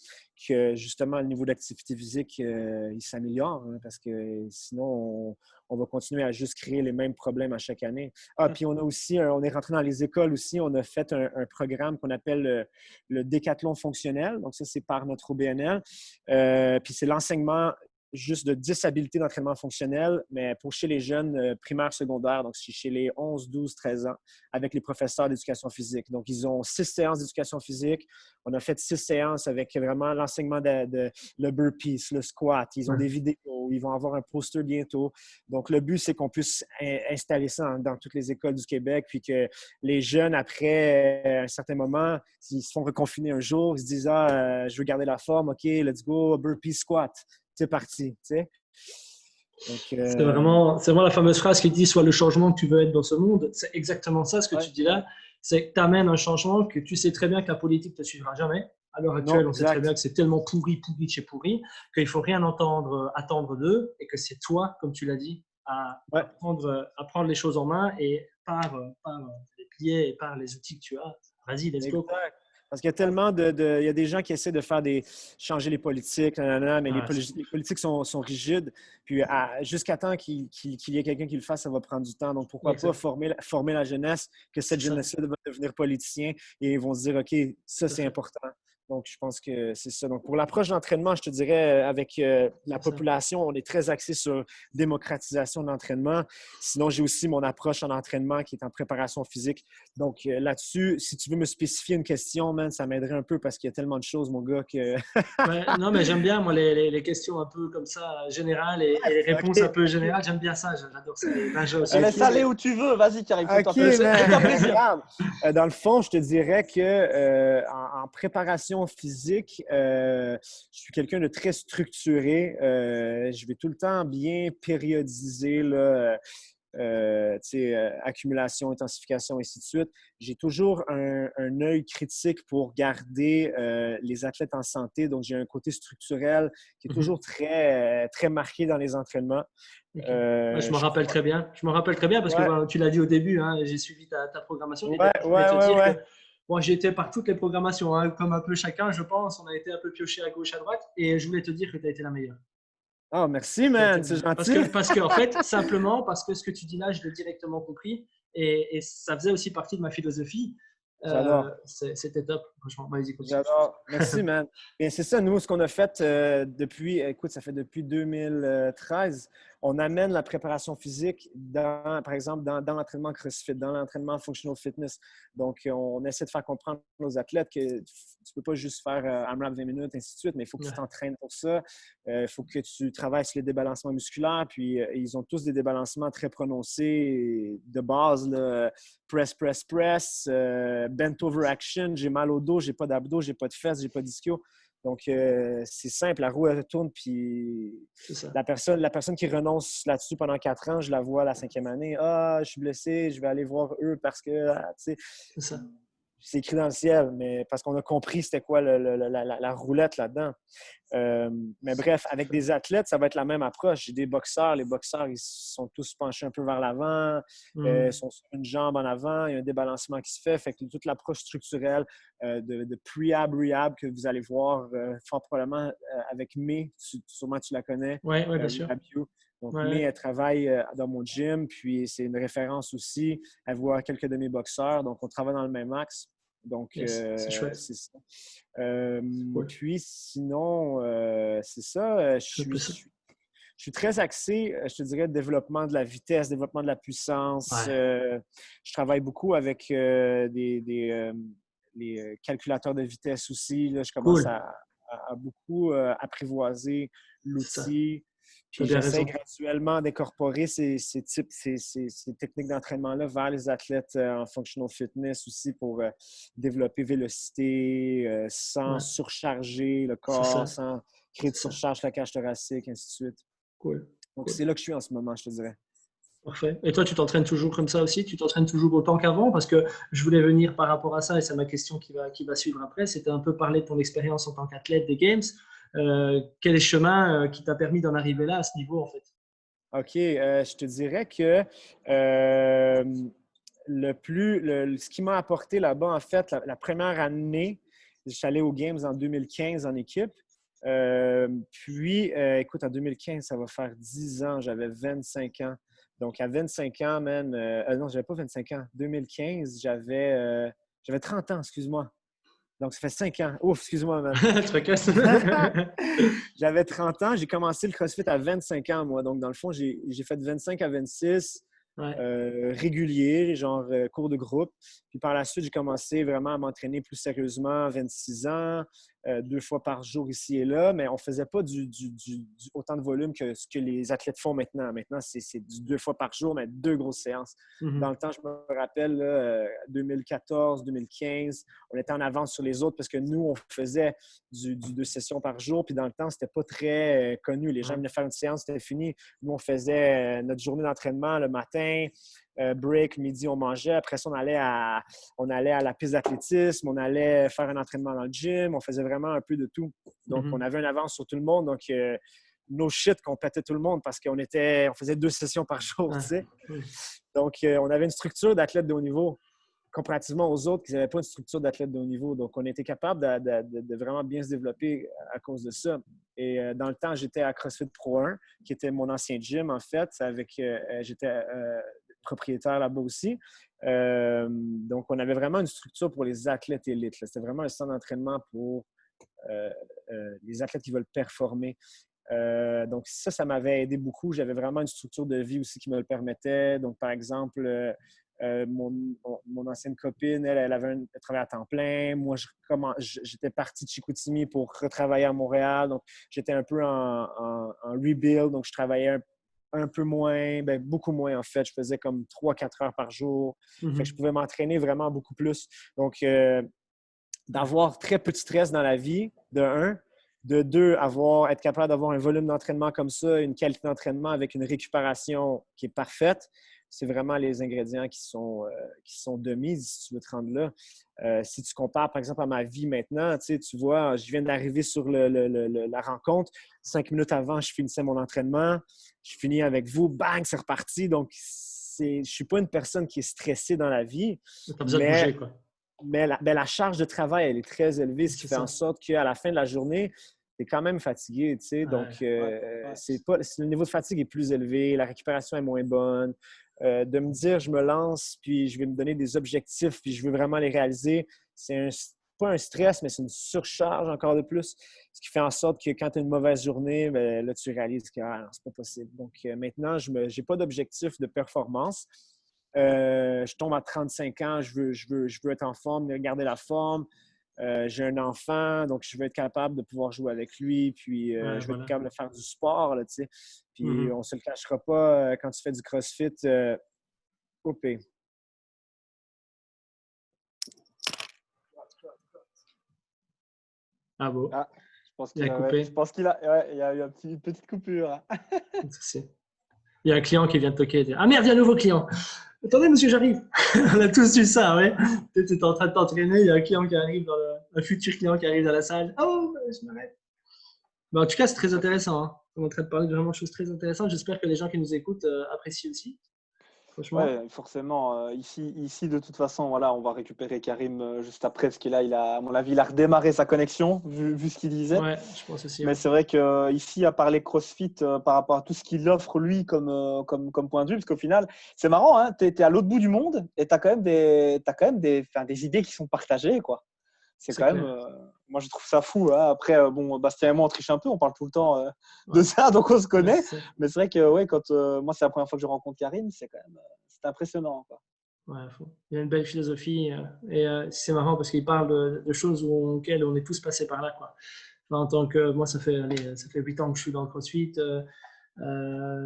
que justement le niveau d'activité physique il s'améliore parce que sinon on va continuer à juste créer les mêmes problèmes à chaque année. Puis on a aussi, on est rentré dans les écoles aussi, on a fait un programme qu'on appelle le décathlon fonctionnel. Donc ça, c'est par notre OBNL. Puis c'est l'enseignement juste de 10 habiletés d'entraînement fonctionnel, mais pour chez les jeunes primaires, secondaires, donc chez les 11, 12, 13 ans, avec les professeurs d'éducation physique. Donc, ils ont 6 séances d'éducation physique. On a fait 6 séances avec vraiment l'enseignement de le burpees, le squat. Ils ont des vidéos, ils vont avoir un poster bientôt. Donc, le but, c'est qu'on puisse installer ça dans toutes les écoles du Québec, puis que les jeunes, après un certain moment, s'ils se font reconfiner un jour, ils se disent « Ah, je veux garder la forme, OK, let's go, burpee squat ». C'est parti, tu sais. Donc, c'est vraiment la fameuse phrase qui dit « Sois le changement que tu veux être dans ce monde ». C'est exactement ça, ce que tu dis là. C'est que tu amènes un changement que tu sais très bien que la politique ne te suivra jamais. À l'heure actuelle, on sait très bien que c'est tellement pourri de chez pourri, qu'il ne faut rien attendre d'eux et que c'est toi, comme tu l'as dit, à prendre les choses en main et par les piliers et par les outils que tu as, vas-y, let's go. Parce qu'il y a tellement il y a des gens qui essaient de changer les politiques, mais les politiques sont rigides. Puis jusqu'à temps qu'il y ait quelqu'un qui le fasse, ça va prendre du temps. Donc, pourquoi pas former la jeunesse, que cette jeunesse-là va devenir politicien et ils vont se dire, OK, ça, c'est important. Donc, je pense que c'est ça. Donc, pour l'approche d'entraînement, je te dirais, avec la population, on est très axé sur démocratisation de l'entraînement. Sinon, j'ai aussi mon approche en entraînement qui est en préparation physique. Donc, là-dessus, si tu veux me spécifier une question, man, ça m'aiderait un peu parce qu'il y a tellement de choses, mon gars, que… Non, mais j'aime bien, moi, les questions un peu comme ça, générales et les réponses un peu générales. J'aime bien ça. J'adore ça. Laisse aller où tu veux. Vas-y, Karim. OK, man. Dans le fond, je te dirais que en préparation physique, je suis quelqu'un de très structuré. Je vais tout le temps bien périodiser là, accumulation, intensification, ainsi de suite. J'ai toujours un œil critique pour garder les athlètes en santé. Donc, j'ai un côté structurel qui est toujours très, très marqué dans les entraînements. Okay. Je me rappelle très bien. Je me rappelle très bien parce que tu l'as dit au début, hein, j'ai suivi ta programmation. Moi, j'ai été par toutes les programmations, hein, comme un peu chacun, je pense. On a été un peu pioché à gauche, à droite. Et je voulais te dire que tu as été la meilleure. Oh, merci, man. C'est gentil. Parce que, en fait, simplement, parce que ce que tu dis là, je l'ai directement compris. Et ça faisait aussi partie de ma philosophie. J'adore. C'était top. Franchement, vas-y, continue. J'adore. Merci, man. Bien, c'est ça, nous, ce qu'on a fait ça fait depuis 2013. On amène la préparation physique, par exemple, dans l'entraînement CrossFit, dans l'entraînement Functional Fitness. Donc, on essaie de faire comprendre aux athlètes que tu ne peux pas juste faire AMRAP 20 minutes, ainsi de suite, mais il faut que tu t'entraînes pour ça. Il faut que tu travailles sur les débalancements musculaires. Puis, ils ont tous des débalancements très prononcés de base. Là, press, bent over action. J'ai mal au dos, j'ai pas d'abdos, j'ai pas de fesses, j'ai pas d'ischio. Donc, c'est simple, la roue, elle tourne, puis la personne qui renonce là-dessus pendant 4 ans, je la vois à la 5e année. « Ah, je suis blessé, je vais aller voir eux parce que… » tu sais, c'est ça. C'est écrit dans le ciel, mais parce qu'on a compris c'était quoi la roulette là-dedans. Mais bref, avec des athlètes, ça va être la même approche. J'ai des boxeurs. Les boxeurs, ils sont tous penchés un peu vers l'avant. Ils sont sur une jambe en avant. Il y a un débalancement qui se fait. Fait que toute l'approche structurelle de pre-ab, rehab que vous allez voir fort probablement avec May. Sûrement, tu la connais. Oui, bien sûr. Donc, May, elle travaille dans mon gym. Puis, c'est une référence aussi. Elle voit quelques de mes boxeurs. Donc, on travaille dans le même axe. Donc, c'est chouette. C'est ça. Puis, sinon, c'est ça. Je suis très axé, je te dirais, développement de la vitesse, développement de la puissance. Je travaille beaucoup avec les calculateurs de vitesse aussi. Là, je commence à beaucoup apprivoiser l'outil. Puis j'essaie graduellement d'incorporer ces techniques d'entraînement-là vers les athlètes en functional fitness aussi pour développer vélocité sans surcharger le corps, sans créer de surcharge sur la cage thoracique, ainsi de suite. Cool. Donc, c'est là que je suis en ce moment, je te dirais. Parfait. Et toi, tu t'entraînes toujours comme ça aussi? Tu t'entraînes toujours autant qu'avant? Parce que je voulais venir par rapport à ça, et c'est ma question qui va suivre après. C'était un peu parler de ton expérience en tant qu'athlète des Games. Quel est le chemin qui t'a permis d'en arriver là, à ce niveau, en fait? OK. Je te dirais que ce qui m'a apporté là-bas, en fait, la première année, Je suis allé aux Games en 2015 en équipe. Écoute, en 2015, ça va faire 10 ans, j'avais 25 ans. Donc, à 25 ans, man, non, j'avais pas 25 ans. 2015, j'avais 30 ans, excuse-moi. Donc, ça fait 5 ans. Ouf, excuse-moi, man. Tu recasses. J'avais 30 ans. J'ai commencé le CrossFit à 25 ans, moi. Donc, dans le fond, j'ai fait 25 à 26 réguliers, genre cours de groupe. Puis par la suite, j'ai commencé vraiment à m'entraîner plus sérieusement à 26 ans, 2 fois par jour ici et là. Mais on ne faisait pas autant de volume que ce que les athlètes font maintenant. Maintenant, c'est du 2 fois par jour, mais 2 grosses séances. Dans le temps, je me rappelle, 2014, 2015, on était en avance sur les autres parce que nous, on faisait du 2 sessions par jour. Puis dans le temps, c'était pas très connu. Les gens venaient faire une séance, c'était fini. Nous, on faisait notre journée d'entraînement le matin, break, midi, on mangeait. Après ça, on allait à la piste d'athlétisme, on allait faire un entraînement dans le gym. On faisait vraiment un peu de tout. Donc, on avait une avance sur tout le monde. Donc, no shit qu'on pétait tout le monde parce qu'on faisait 2 sessions par jour, tu sais. Donc, on avait une structure d'athlète de haut niveau comparativement aux autres qui n'avaient pas une structure d'athlète de haut niveau. Donc, on était capable de vraiment bien se développer à cause de ça. Et dans le temps, j'étais à CrossFit Pro 1, qui était mon ancien gym, en fait. J'étais propriétaire là-bas aussi. Donc, on avait vraiment une structure pour les athlètes élites. C'était vraiment un centre d'entraînement pour les athlètes qui veulent performer. Donc, ça m'avait aidé beaucoup. J'avais vraiment une structure de vie aussi qui me le permettait. Donc, par exemple, mon ancienne copine, elle travaillait à temps plein. Moi, j'étais parti de Chicoutimi pour retravailler à Montréal. Donc, j'étais un peu en rebuild. Donc, je travaillais un peu moins, beaucoup moins en fait. Je faisais comme 3-4 heures par jour. Fait que je pouvais m'entraîner vraiment beaucoup plus. Donc, d'avoir très peu de stress dans la vie, de un. De deux, être capable d'avoir un volume d'entraînement comme ça, une qualité d'entraînement avec une récupération qui est parfaite. C'est vraiment les ingrédients qui sont de mise, si tu veux te rendre là. Si tu compares, par exemple, à ma vie maintenant, tu vois, je viens d'arriver sur la rencontre. 5 minutes avant, je finissais mon entraînement. Je finis avec vous. Bang, c'est reparti. Donc, je ne suis pas une personne qui est stressée dans la vie. Tu as besoin de bouger, quoi. Mais la charge de travail, elle est très élevée, ce qui fait en sorte qu'à la fin de la journée, tu es quand même fatigué. Tu sais. Donc, le niveau de fatigue est plus élevé, la récupération est moins bonne. De me dire, je me lance, puis je vais me donner des objectifs, puis je veux vraiment les réaliser, pas un stress, mais c'est une surcharge encore de plus. Ce qui fait en sorte que quand tu as une mauvaise journée, là, tu réalises que c'est pas possible. Donc, maintenant, je n'ai pas d'objectif de performance. Je tombe à 35 ans, je veux être en forme, garder la forme. J'ai un enfant, donc je veux être capable de pouvoir jouer avec lui, puis je veux être capable de faire du sport, là, tu sais. Puis on ne se le cachera pas, quand tu fais du CrossFit, OP. Ah bon? Ah, il a coupé. Je pense qu'il a, il y a eu une petite coupure. Il y a un client qui vient de toquer. Ah merde, il y a un nouveau client. Attendez, monsieur, j'arrive. On a tous eu ça, ouais. Tu es en train de t'entraîner, il y a un client qui arrive, un futur client qui arrive dans la salle. Oh, je m'arrête. En tout cas, c'est très intéressant. Hein. On est en train de parler de vraiment de choses très intéressantes. J'espère que les gens qui nous écoutent apprécient aussi. Franchement. Ouais, forcément. Ici, de toute façon, voilà, on va récupérer Karim juste après, parce qu'il à mon avis, il a redémarré sa connexion, vu ce qu'il disait. Ouais, je pense aussi. Mais c'est vrai qu'ici, à parler CrossFit, par rapport à tout ce qu'il offre, lui, comme point de vue, parce qu'au final, c'est marrant, hein, tu es à l'autre bout du monde et tu as quand même des idées qui sont partagées, quoi. C'est quand même, moi je trouve ça fou. Hein. Après, Bastien et moi on triche un peu, on parle tout le temps de ça, donc on se connaît. Mais c'est vrai que quand moi c'est la première fois que je rencontre Karim, c'est quand même impressionnant. Quoi. Ouais, il a une belle philosophie et c'est marrant parce qu'il parle de choses auxquelles on est tous passés par là. Quoi. Enfin, en tant que moi, ça fait 8 ans que je suis dans le CrossFit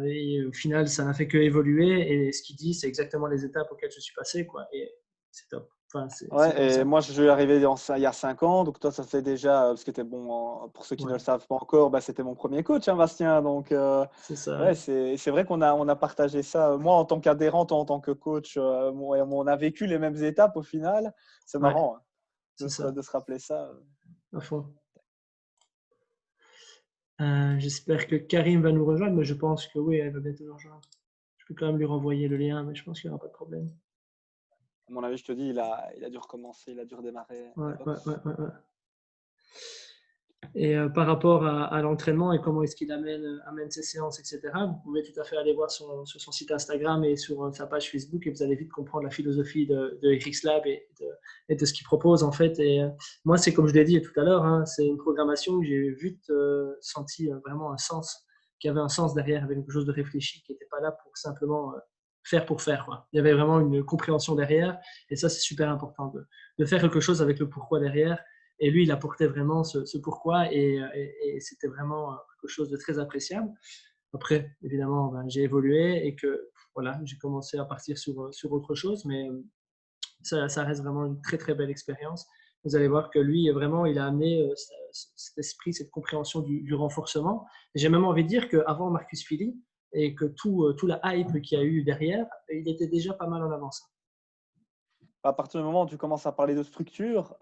et au final, ça n'a fait que évoluer. Et ce qu'il dit, c'est exactement les étapes auxquelles je suis passé. Quoi. Et c'est top. Enfin, et moi, je suis arrivé il y a 5 ans. Donc, toi, ça fait déjà, parce que tu es bon, pour ceux qui ne le savent pas encore, c'était mon premier coach, hein, Bastien. Donc, c'est ça. Ouais, c'est vrai qu'on a partagé ça. Moi, en tant qu'adhérent, toi, en tant que coach, on a vécu les mêmes étapes au final. C'est marrant de se rappeler ça. À fond. J'espère que Karim va nous rejoindre, mais je pense que oui, elle va bientôt nous rejoindre. Je peux quand même lui renvoyer le lien, mais je pense qu'il n'y aura pas de problème. À mon avis, je te dis, il a dû recommencer, il a dû redémarrer. Ouais. Et par rapport à l'entraînement et comment est-ce qu'il amène ses séances, etc., vous pouvez tout à fait aller voir sur son site Instagram et sur sa page Facebook et vous allez vite comprendre la philosophie de FXLab et de ce qu'il propose en fait. Et moi, c'est comme je l'ai dit tout à l'heure, hein, c'est une programmation que j'ai vite senti vraiment un sens, qu'il y avait un sens derrière, avec quelque chose de réfléchi, qui n'était pas là pour simplement faire pour faire, quoi. Il y avait vraiment une compréhension derrière et ça, c'est super important de faire quelque chose avec le pourquoi derrière. Et lui, il apportait vraiment ce pourquoi et c'était vraiment quelque chose de très appréciable. Après, évidemment, j'ai évolué et que voilà, j'ai commencé à partir sur autre chose, mais ça reste vraiment une très, très belle expérience. Vous allez voir que lui, vraiment, il a amené cet esprit, cette compréhension du renforcement. J'ai même envie de dire qu'avant Marcus Filly et que tout la hype qu'il y a eu derrière, il était déjà pas mal en avance. À partir du moment où tu commences à parler de structure,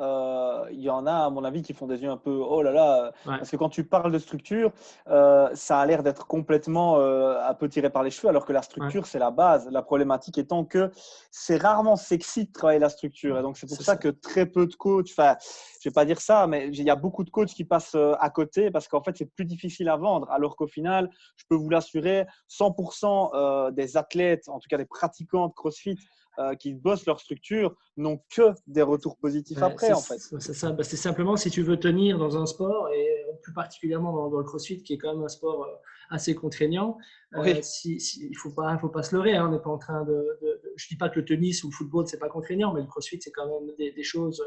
il y en a, à mon avis, qui font des yeux un peu « oh là là ». Ouais. Parce que quand tu parles de structure, ça a l'air d'être complètement un peu tiré par les cheveux, alors que la structure, c'est la base. La problématique étant que c'est rarement sexy de travailler la structure. Et donc, c'est pour ça que très peu de coachs, enfin, je ne vais pas dire ça, mais il y a beaucoup de coachs qui passent à côté parce qu'en fait, c'est plus difficile à vendre. Alors qu'au final, je peux vous l'assurer, 100% des athlètes, en tout cas des pratiquants de CrossFit, qui bossent leur structure n'ont que des retours positifs après, en fait. C'est ça. C'est simplement si tu veux tenir dans un sport, et plus particulièrement dans le CrossFit, qui est quand même un sport assez contraignant, Oui. il faut pas se leurrer. Hein, on n'est pas en train je dis pas que le tennis ou le football, c'est pas contraignant, mais le CrossFit, c'est quand même des choses…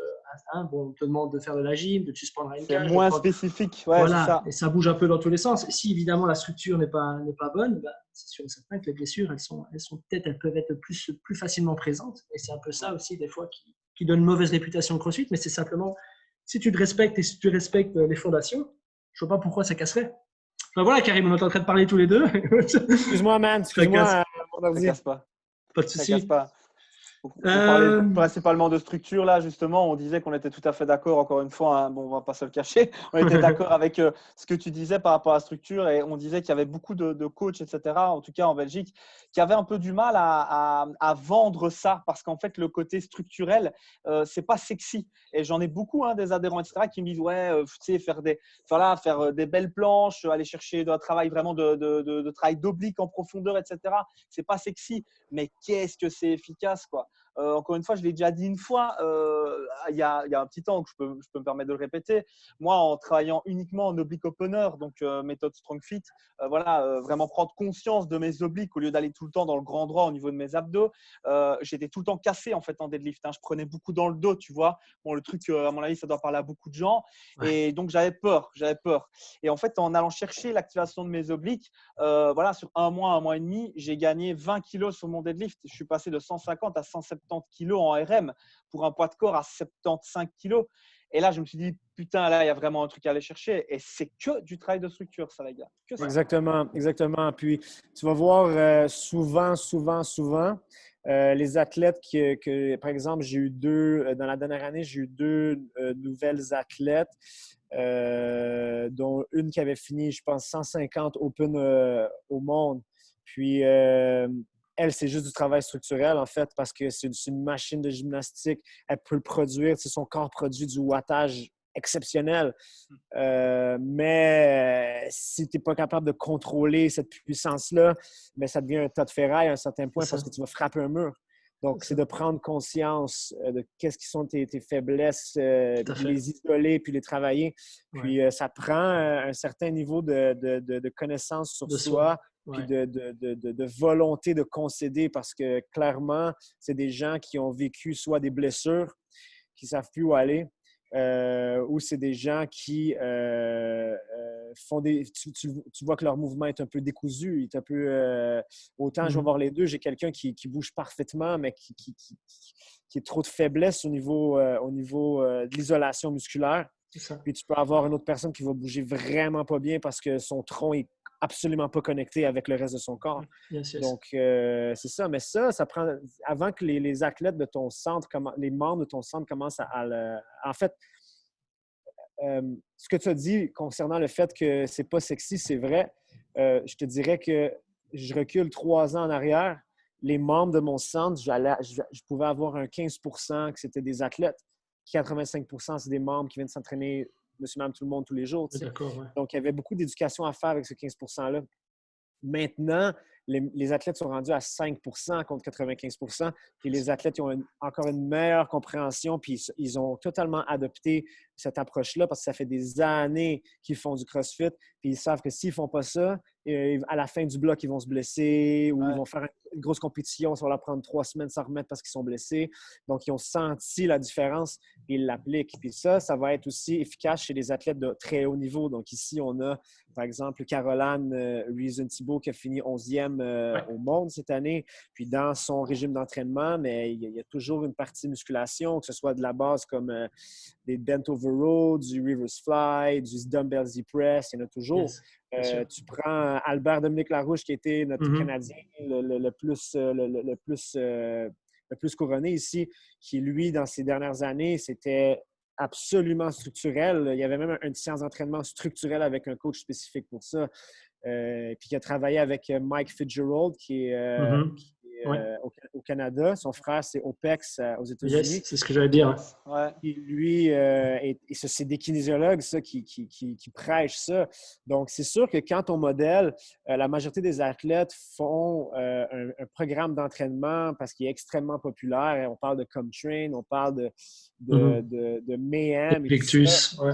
bon, on te demande de faire de la gym, de te suspendre à une cage. C'est moins spécifique. Ouais, voilà, c'est ça. et ça bouge un peu dans tous les sens. Si évidemment la structure n'est pas bonne, c'est sûr et certain que les blessures, elles peuvent être plus facilement présentes. Et c'est un peu ça aussi des fois qui donne une mauvaise réputation au CrossFit, mais c'est simplement si tu te respectes et si tu respectes les fondations, je ne vois pas pourquoi ça casserait. Enfin, voilà, Karim, on est en train de parler tous les deux. Excuse-moi, man. Excuse-moi. Ça casse pas. Pas de souci. Ça casse pas. On parlait principalement de structure là, justement. On disait qu'on était tout à fait d'accord, encore une fois, hein, bon, on ne va pas se le cacher. On était d'accord avec ce que tu disais par rapport à la structure et on disait qu'il y avait beaucoup de coachs, etc., en tout cas en Belgique, qui avaient un peu du mal à vendre ça parce qu'en fait, le côté structurel, ce n'est pas sexy. Et j'en ai beaucoup, hein, des adhérents, etc., qui me disent ouais, tu sais, faire des belles planches, aller chercher un travail vraiment de travail d'oblique en profondeur, etc., ce n'est pas sexy. Mais qu'est-ce que c'est efficace, quoi. Encore une fois, je l'ai déjà dit une fois, il y a un petit temps que je peux me permettre de le répéter. Moi, en travaillant uniquement en oblique opener, donc méthode Strong Fit, vraiment prendre conscience de mes obliques au lieu d'aller tout le temps dans le grand droit au niveau de mes abdos, j'étais tout le temps cassé en fait en deadlift. Hein. Je prenais beaucoup dans le dos, tu vois. Bon, le truc, à mon avis, ça doit parler à beaucoup de gens. Ouais. Et donc, j'avais peur. Et en fait, en allant chercher l'activation de mes obliques, sur un mois et demi, j'ai gagné 20 kilos sur mon deadlift. Je suis passé de 150 à 170 kilos en RM pour un poids de corps à 75 kilos. Et là, je me suis dit, putain, là, il y a vraiment un truc à aller chercher. Et c'est que du travail de structure, ça, les gars. Que ça. Exactement. Puis, tu vas voir souvent, les athlètes par exemple, j'ai eu dans la dernière année, j'ai eu deux nouvelles athlètes, dont une qui avait fini, je pense, 150 Open au monde. Puis, elle, c'est juste du travail structurel, en fait, parce que c'est une machine de gymnastique. Elle peut le produire. Son corps produit du wattage exceptionnel. Mais si tu n'es pas capable de contrôler cette puissance-là, bien, ça devient un tas de ferraille à un certain point parce que tu vas frapper un mur. Donc, c'est de prendre conscience de qu'est-ce qui sont tes faiblesses, puis les isoler, puis les travailler. Puis, ça prend un certain niveau de connaissance sur soi. Puis de volonté de concéder parce que clairement, c'est des gens qui ont vécu soit des blessures, qui ne savent plus où aller, ou c'est des gens qui font des… Tu vois que leur mouvement est un peu décousu, il est un peu… autant je vais voir les deux, j'ai quelqu'un qui bouge parfaitement, mais qui est trop de faiblesse au niveau de l'isolation musculaire. Puis tu peux avoir une autre personne qui va bouger vraiment pas bien parce que son tronc est absolument pas connecté avec le reste de son corps. Yes. Donc, c'est ça. Mais ça prend… Avant que les athlètes de ton centre, les membres de ton centre commencent en fait, ce que tu as dit concernant le fait que c'est pas sexy, c'est vrai. Je te dirais que je recule 3 ans en arrière. Les membres de mon centre, je pouvais avoir un 15% que c'était des athlètes. 85%, c'est des membres qui viennent s'entraîner monsieur, madame, tout le monde tous les jours. D'accord, ouais. Donc, il y avait beaucoup d'éducation à faire avec ce 15 %-là. Maintenant, les athlètes sont rendus à 5 % contre 95 %. Puis les athlètes ils ont encore une meilleure compréhension. Puis ils ont totalement adopté cette approche-là parce que ça fait des années qu'ils font du CrossFit. Puis ils savent que s'ils ne font pas ça, à la fin du bloc, ils vont se blesser ou ils vont faire une grosse compétition. Ça va leur prendre 3 semaines sans remettre parce qu'ils sont blessés. Donc, ils ont senti la différence et ils l'appliquent. Puis ça va être aussi efficace chez les athlètes de très haut niveau. Donc ici, on a, par exemple, Caroline Reason-Thibault qui a fini 11e au monde cette année. Puis dans son régime d'entraînement, mais il y a toujours une partie musculation, que ce soit de la base comme des bent over row, du reverse fly, du dumbbell Z-press, il y en a toujours. Tu prends Albert Dominique Larouche, qui était notre Canadien le plus couronné ici, qui, lui, dans ces dernières années, c'était absolument structurel. Il y avait même une séance d'entraînement structurelle avec un coach spécifique pour ça. Puis qui a travaillé avec Mike Fitzgerald, qui est au Canada. Son frère, c'est OPEX aux États-Unis. Yes, c'est ce que j'allais dire. Ouais. Et lui, c'est des kinésiologues ça, qui prêchent ça. Donc, c'est sûr que quand on modèle, la majorité des athlètes font un programme d'entraînement parce qu'il est extrêmement populaire. On parle de ComTrain, on parle de Mayhem. Invictus, ouais.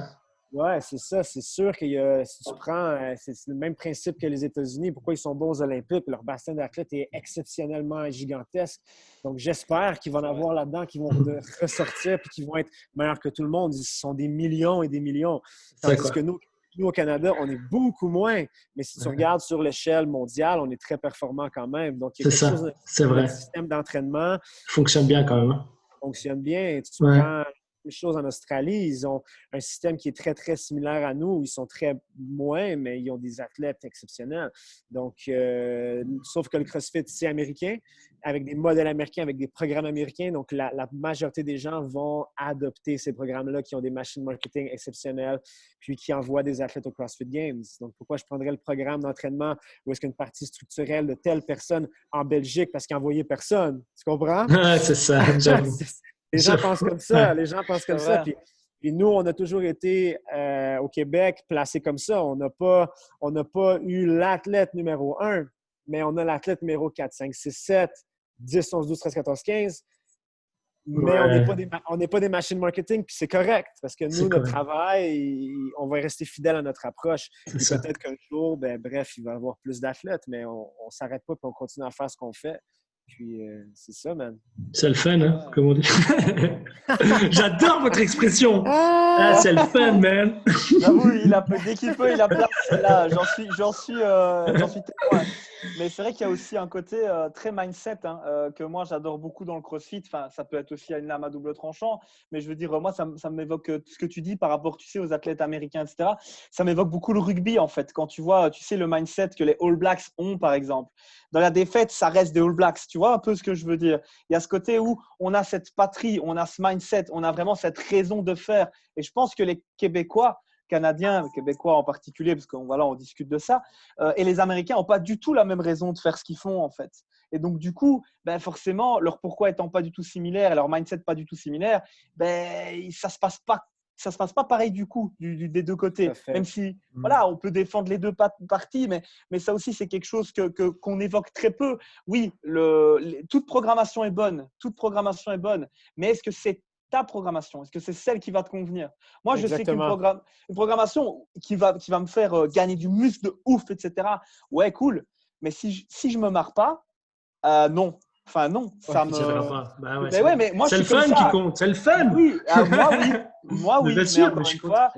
Oui, c'est ça. C'est sûr que si tu prends, c'est le même principe que les États-Unis. Pourquoi ils sont bons aux Olympiques? Leur bassin d'athlètes est exceptionnellement gigantesque. Donc, j'espère qu'ils vont en avoir là-dedans, qui vont ressortir et qui vont être meilleurs que tout le monde. Ils sont des millions et des millions. Tandis que nous, au Canada, on est beaucoup moins. Mais si tu regardes sur l'échelle mondiale, on est très performant quand même. Donc, il y a quelque chose c'est vrai. Le système d'entraînement fonctionne bien quand même. Fonctionne bien. Tu prends les choses en Australie, ils ont un système qui est très, très similaire à nous. Ils sont très moins, mais ils ont des athlètes exceptionnels. Donc, sauf que le CrossFit, c'est américain, avec des modèles américains, avec des programmes américains. Donc, la majorité des gens vont adopter ces programmes-là qui ont des machines marketing exceptionnelles, puis qui envoient des athlètes au CrossFit Games. Donc, pourquoi je prendrais le programme d'entraînement où est-ce qu'il y a une partie structurelle de telle personne en Belgique parce qu'ils n'envoyaient personne? Tu comprends? C'est ça, j'avoue. Les gens pensent comme ça. Les gens pensent comme ça. Puis nous, on a toujours été au Québec placés comme ça. On n'a pas eu l'athlète numéro 1, mais on a l'athlète numéro 4, 5, 6, 7, 10, 11, 12, 13, 14, 15. Mais on n'est pas des machines marketing, puis c'est correct. Parce que nous, notre travail, on va rester fidèle à notre approche. Peut-être qu'un jour, bref, il va y avoir plus d'athlètes, mais on ne s'arrête pas et on continue à faire ce qu'on fait. Puis, c'est ça, man. C'est le fun, hein, comme on dit. J'adore votre expression. C'est le fun, man. J'avoue, dès qu'il peut, il a placé là. J'en suis témoin. Mais c'est vrai qu'il y a aussi un côté très mindset que moi, j'adore beaucoup dans le CrossFit. Enfin, ça peut être aussi une lame à double tranchant. Mais je veux dire, moi, ça m'évoque ce que tu dis par rapport, tu sais, aux athlètes américains, etc. Ça m'évoque beaucoup le rugby, en fait. Quand tu vois, tu sais, le mindset que les All Blacks ont, par exemple. Dans la défaite, ça reste des All Blacks. Tu vois un peu ce que je veux dire? Il y a ce côté où on a cette patrie, on a ce mindset, on a vraiment cette raison de faire. Et je pense que les Québécois, Canadiens, Québécois en particulier, parce qu'on on discute de ça, et les Américains n'ont pas du tout la même raison de faire ce qu'ils font, en fait. Et donc, du coup, forcément, leur pourquoi étant pas du tout similaire et leur mindset pas du tout similaire, ça se passe pas pareil du coup, des deux côtés. Même si, voilà, on peut défendre les deux parties, mais ça aussi, c'est quelque chose qu'on évoque très peu. Oui, toute programmation est bonne, mais est-ce que c'est ta programmation? Est-ce que c'est celle qui va te convenir? Moi, je sais qu'une programmation qui va me faire gagner du muscle de ouf, etc. Ouais, cool. Mais si je me marre pas, non. Enfin, non. Ça me… mais moi, c'est le fun qui compte. C'est le fun. Oui, moi, oui. Bien sûr, mais encore une fois,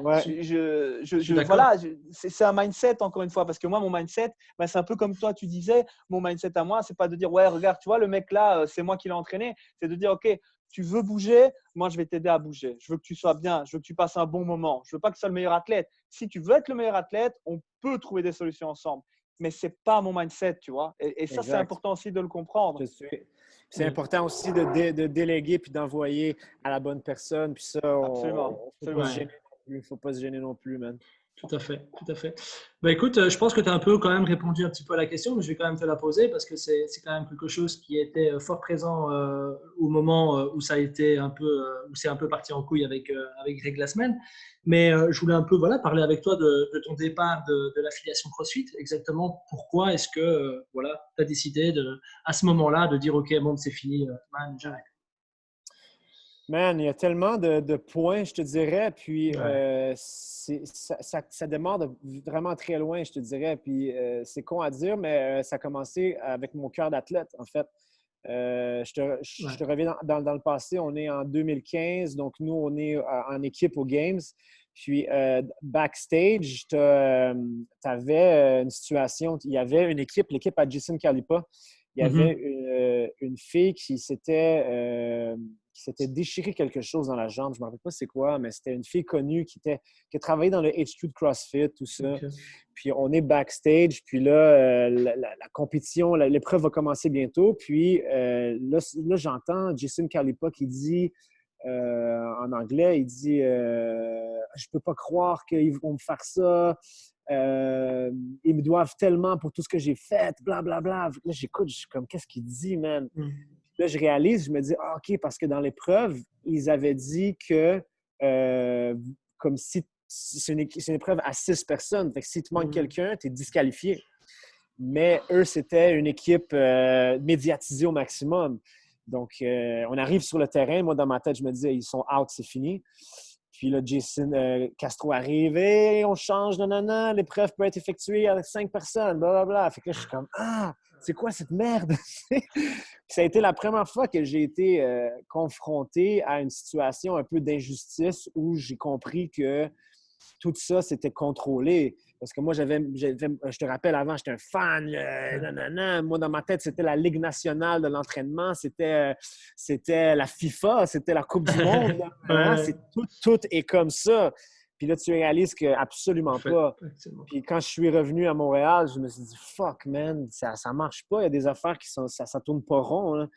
voilà, c'est un mindset, encore une fois. Parce que moi, mon mindset, c'est un peu comme toi, tu disais, mon mindset à moi, c'est pas de dire, ouais, regarde, tu vois, le mec là, c'est moi qui l'ai entraîné. C'est de dire, OK, tu veux bouger, moi, je vais t'aider à bouger. Je veux que tu sois bien. Je veux que tu passes un bon moment. Je veux pas que tu sois le meilleur athlète. Si tu veux être le meilleur athlète, on peut trouver des solutions ensemble. Mais ce n'est pas mon mindset, tu vois. Et ça, c'est important aussi de le comprendre. C'est important aussi de déléguer puis d'envoyer à la bonne personne. Puis ça, il ne faut pas se gêner non plus, man. Tout à fait, tout à fait. Bah, écoute, je pense que tu as un peu quand même répondu un petit peu à la question, mais je vais quand même te la poser parce que c'est quand même quelque chose qui était fort présent au moment où ça a été un peu, où c'est un peu parti en couille avec Greg Glassman. Mais je voulais un peu parler avec toi de ton départ de l'affiliation CrossFit. Exactement pourquoi est-ce que tu as décidé à ce moment-là de dire OK, bon, c'est fini, man, j'arrête. Man, il y a tellement de points, je te dirais. Puis, ça démarre de vraiment très loin, je te dirais. Puis, c'est con à dire, mais ça a commencé avec mon cœur d'athlète, en fait. Je te reviens dans le passé. On est en 2015. Donc, nous, on est en équipe aux Games. Puis, backstage, tu avais une situation. Il y avait une équipe, l'équipe à Jason Calipa. Il y avait une fille qui s'était déchiré quelque chose dans la jambe. Je ne me rappelle pas c'est quoi, mais c'était une fille connue qui a travaillé dans le HQ de CrossFit, tout ça. Okay. Puis on est backstage, puis là, la compétition, l'épreuve va commencer bientôt. Puis là, j'entends Jason Calipa qui dit, en anglais, il dit « Je peux pas croire qu'ils vont me faire ça. Ils me doivent tellement pour tout ce que j'ai fait, blablabla. Bla, bla. » Là, j'écoute, je suis comme « Qu'est-ce qu'il dit, man? » Là, je réalise, je me dis, ah, OK, parce que dans l'épreuve, ils avaient dit que comme si c'est une épreuve à 6 personnes. Fait que si tu manques quelqu'un, tu es disqualifié. Mais eux, c'était une équipe médiatisée au maximum. Donc, on arrive sur le terrain. Moi, dans ma tête, je me disais, ils sont out, c'est fini. Puis là, Jason Castro arrive et on change, non, l'épreuve peut être effectuée avec 5 personnes, blablabla. Fait que là, je suis comme, ah, c'est quoi cette merde? Ça a été la première fois que j'ai été confronté à une situation un peu d'injustice où j'ai compris que tout ça, c'était contrôlé. Parce que moi, je te rappelle, avant, j'étais un fan. Moi, dans ma tête, c'était la Ligue nationale de l'entraînement. C'était la FIFA. C'était la Coupe du monde. Tout est comme ça. Puis là, tu réalises que absolument pas. Puis quand je suis revenu à Montréal, je me suis dit, fuck, man, ça marche pas. Il y a des affaires qui sont, ça tourne pas rond. Hein.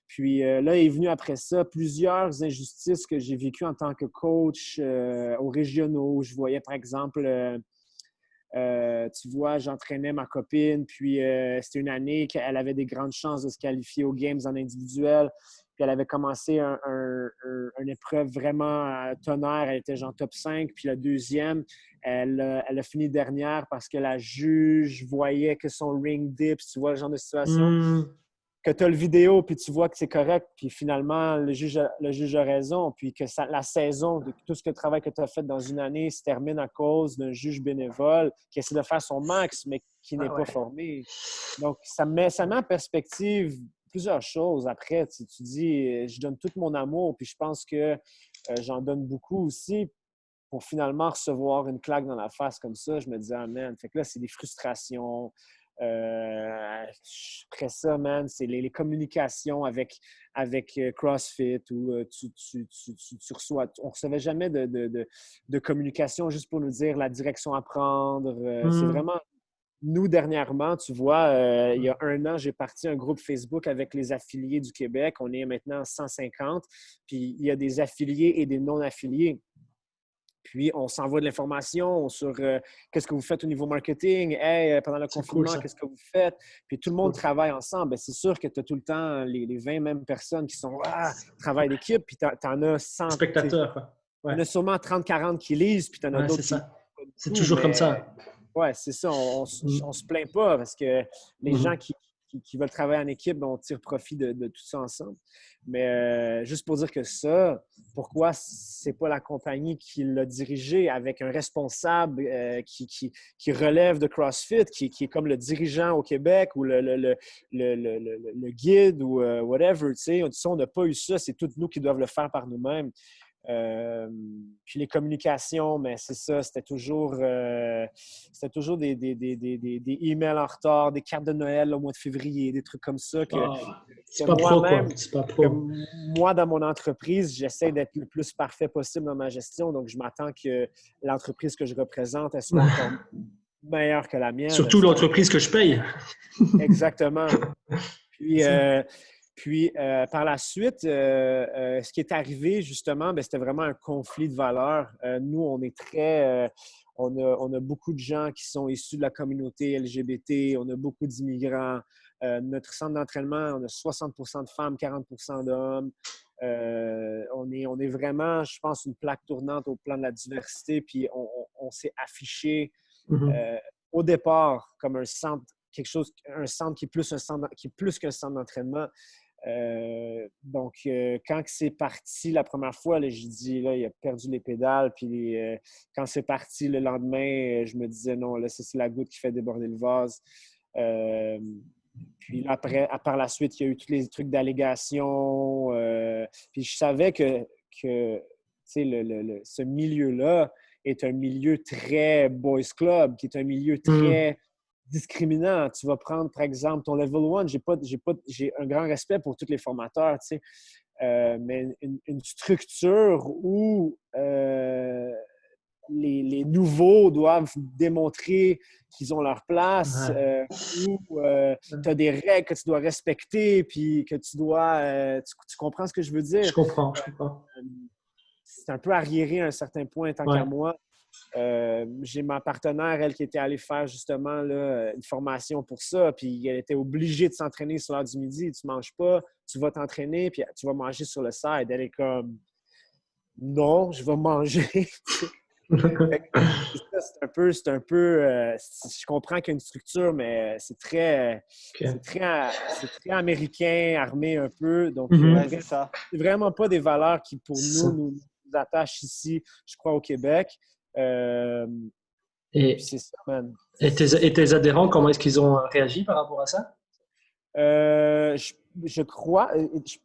Puis là, est venu après ça plusieurs injustices que j'ai vécues en tant que coach aux régionaux. Je voyais, par exemple, tu vois, j'entraînais ma copine, puis c'était une année qu'elle avait des grandes chances de se qualifier aux Games en individuel. Puis elle avait commencé une épreuve vraiment tonnerre. Elle était genre top 5. Puis la deuxième, elle a fini dernière parce que la juge voyait que son ring dips. Tu vois le genre de situation? Que tu as le vidéo, puis tu vois que c'est correct. Puis finalement, le juge a raison. Puis que la saison, tout ce que le travail que tu as fait dans une année se termine à cause d'un juge bénévole qui essaie de faire son max, mais qui n'est pas formé. Donc, ça met en perspective plusieurs choses. Après, tu dis, je donne tout mon amour, puis je pense que j'en donne beaucoup aussi pour finalement recevoir une claque dans la face comme ça. Je me dis, ah man, fait que là, c'est des frustrations. Après ça, man, c'est les communications avec CrossFit où tu reçois. On ne recevait jamais de communication juste pour nous dire la direction à prendre. C'est vraiment. Nous, dernièrement, tu vois, il y a 1 an, j'ai parti un groupe Facebook avec les affiliés du Québec. On est maintenant 150. Puis, il y a des affiliés et des non-affiliés. Puis, on s'envoie de l'information sur qu'est-ce que vous faites au niveau marketing. Hey, pendant le confinement, qu'est-ce que vous faites? Puis, tout le monde travaille ensemble. Bien, c'est sûr que tu as tout le temps les 20 mêmes personnes qui sont travail d'équipe. Puis, tu en as 100. Spectateurs, quoi. Ouais. Tu en as sûrement 30-40 qui lisent. Puis, tu en as d'autres. C'est ça. C'est toujours comme ça. Oui, c'est ça. On ne se plaint pas parce que les gens qui veulent travailler en équipe, on tire profit de tout ça ensemble. Mais juste pour dire que ça, pourquoi c'est pas la compagnie qui l'a dirigé avec un responsable qui relève de CrossFit, qui est comme le dirigeant au Québec ou le guide ou whatever. Tu sais, on n'a pas eu ça. C'est tous nous qui doivent le faire par nous-mêmes. Puis les communications, mais c'est ça, c'était toujours des emails en retard, des cartes de Noël au mois de février, des trucs comme ça. C'est pas pro, quoi. C'est pas pro. Moi, dans mon entreprise, j'essaie d'être le plus parfait possible dans ma gestion. Donc, je m'attends que l'entreprise que je représente, elle soit encore meilleure que la mienne. Surtout l'entreprise que je paye. Exactement. Puis, Puis, par la suite, ce qui est arrivé, justement, c'était vraiment un conflit de valeurs. Nous, on est très... on a beaucoup de gens qui sont issus de la communauté LGBT, on a beaucoup d'immigrants. Notre centre d'entraînement, on a 60% de femmes, 40% d'hommes. On est vraiment, je pense, une plaque tournante au plan de la diversité. Puis, on s'est affiché au départ comme un centre, un centre qui est plus qu'un centre d'entraînement. Donc, quand c'est parti la première fois, là, j'ai dit, là, il a perdu les pédales. Puis, quand c'est parti le lendemain, je me disais, non, là, c'est la goutte qui fait déborder le vase. Puis là, après, par la suite, il y a eu tous les trucs d'allégation. Puis, je savais que ce milieu-là est un milieu très boys club, qui est un milieu très discriminant. Tu vas prendre, par exemple, ton level 1. J'ai un grand respect pour tous les formateurs, tu sais. Mais une structure où les nouveaux doivent démontrer qu'ils ont leur place, où tu as des règles que tu dois respecter, puis que tu dois... tu comprends ce que je veux dire? Je comprends. C'est un peu arriéré à un certain point, tant qu'à moi. J'ai ma partenaire, elle, qui était allée faire justement là, une formation pour ça, puis elle était obligée de s'entraîner sur l'heure du midi. Tu ne manges pas, tu vas t'entraîner, puis tu vas manger sur le side. Elle est comme, non, je vais manger. C'est un peu je comprends qu'il y a une structure, mais c'est très américain, armé un peu. Donc, c'est vraiment pas des valeurs qui, pour nous attachent ici, je crois, au Québec. Et c'est ça, man. Et tes adhérents, comment est-ce qu'ils ont réagi par rapport à ça? Je crois,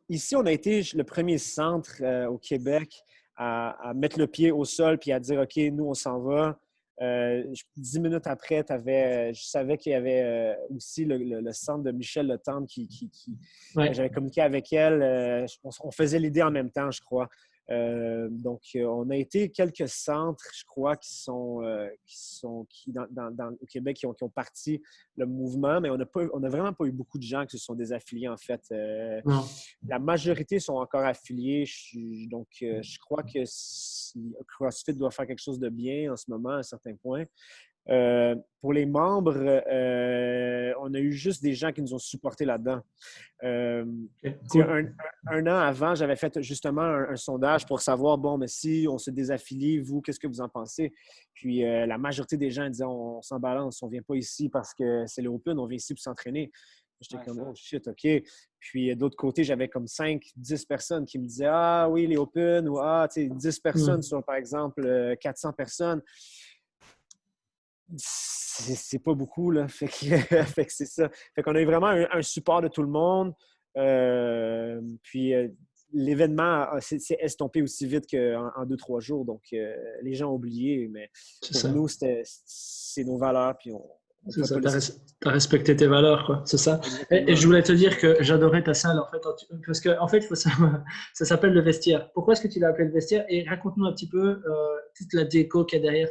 ici, on a été le premier centre au Québec à mettre le pied au sol puis à dire, OK, nous, on s'en va. 10 minutes après, je savais qu'il y avait aussi le centre de Michel Le Temple j'avais communiqué avec elle. On faisait l'idée en même temps, je crois. Donc, on a été quelques centres, je crois, au Québec qui ont parti le mouvement, mais on n'a vraiment pas eu beaucoup de gens qui se sont désaffiliés, en fait. La majorité sont encore affiliés. Donc, je crois que CrossFit doit faire quelque chose de bien en ce moment, à un certain point. Pour les membres, on a eu juste des gens qui nous ont supportés là-dedans. Cool. Un an avant, j'avais fait justement un sondage pour savoir, bon, mais si on se désaffilie, vous, qu'est-ce que vous en pensez? Puis la majorité des gens disaient, on s'en balance, on ne vient pas ici parce que c'est l'Open, on vient ici pour s'entraîner. J'étais comme, oh shit, OK. Puis d'autre côté, j'avais comme 5-10 personnes qui me disaient, ah oui, les Open, ou ah, tu sais, 10 personnes sur, par exemple, 400 personnes. C'est pas beaucoup, là. Fait que c'est ça. Fait qu'on a eu vraiment un support de tout le monde. Puis l'événement s'est estompé aussi vite qu'en 2-3 jours. Donc, les gens ont oublié. Mais pour nous, c'est nos valeurs. Puis c'est ça, t'as respecté tes valeurs, quoi. C'est ça. Et je voulais te dire que j'adorais ta salle, en fait. Parce qu'en fait, ça s'appelle le vestiaire. Pourquoi est-ce que tu l'as appelé le vestiaire? Et raconte-nous un petit peu toute la déco qu'il y a derrière,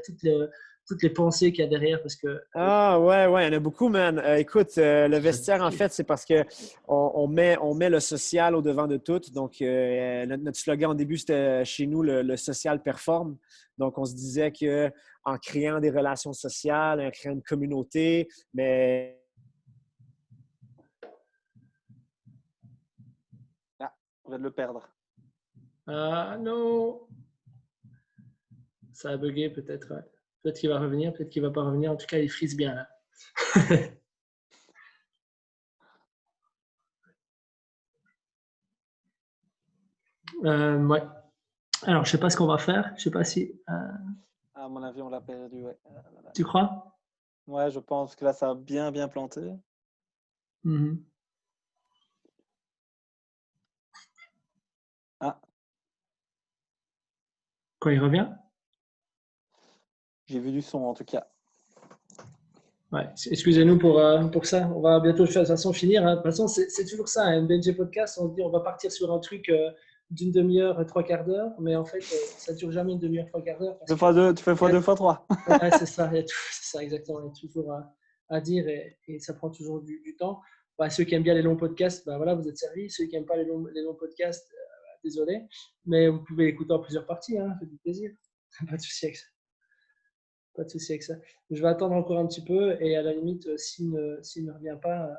toutes les pensées qu'il y a derrière, parce que... Ah ouais, il y en a beaucoup, man. Écoute, le vestiaire, en fait, c'est parce qu'on met le social au devant de tout. Donc, notre slogan au début, c'était chez nous, le social performe. Donc, on se disait qu'en créant des relations sociales, en créant une communauté, mais... Ah, on vient de le perdre. Ah non! Ça a bugué peut-être, ouais. Peut-être qu'il va revenir, peut-être qu'il ne va pas revenir. En tout cas, il frise bien là. Ouais. Alors, je ne sais pas ce qu'on va faire. Je ne sais pas si... À mon avis, on l'a perdu, ouais. Tu crois? Ouais, je pense que là, ça a bien planté. Ah. Quoi, il revient? J'ai vu du son, en tout cas. Ouais, excusez-nous pour ça. On va bientôt de toute façon finir. De toute façon, c'est toujours ça. Un BNG Podcast, on se dit on va partir sur un truc d'une demi-heure, 3/4 d'heure. Mais en fait, ça ne dure jamais une demi-heure, 3/4 d'heure. Tu fais fois 2 fois 3. Ouais, c'est ça. C'est ça, exactement. Il y a toujours à dire et ça prend toujours du temps. ceux qui aiment bien les longs podcasts, voilà, vous êtes servis. Ceux qui n'aiment pas les longs podcasts, désolé. Mais vous pouvez l'écouter en plusieurs parties, hein, ça fait du plaisir. Pas de souci avec ça. Pas de souci avec ça. Je vais attendre encore un petit peu et à la limite, s'il ne revient pas,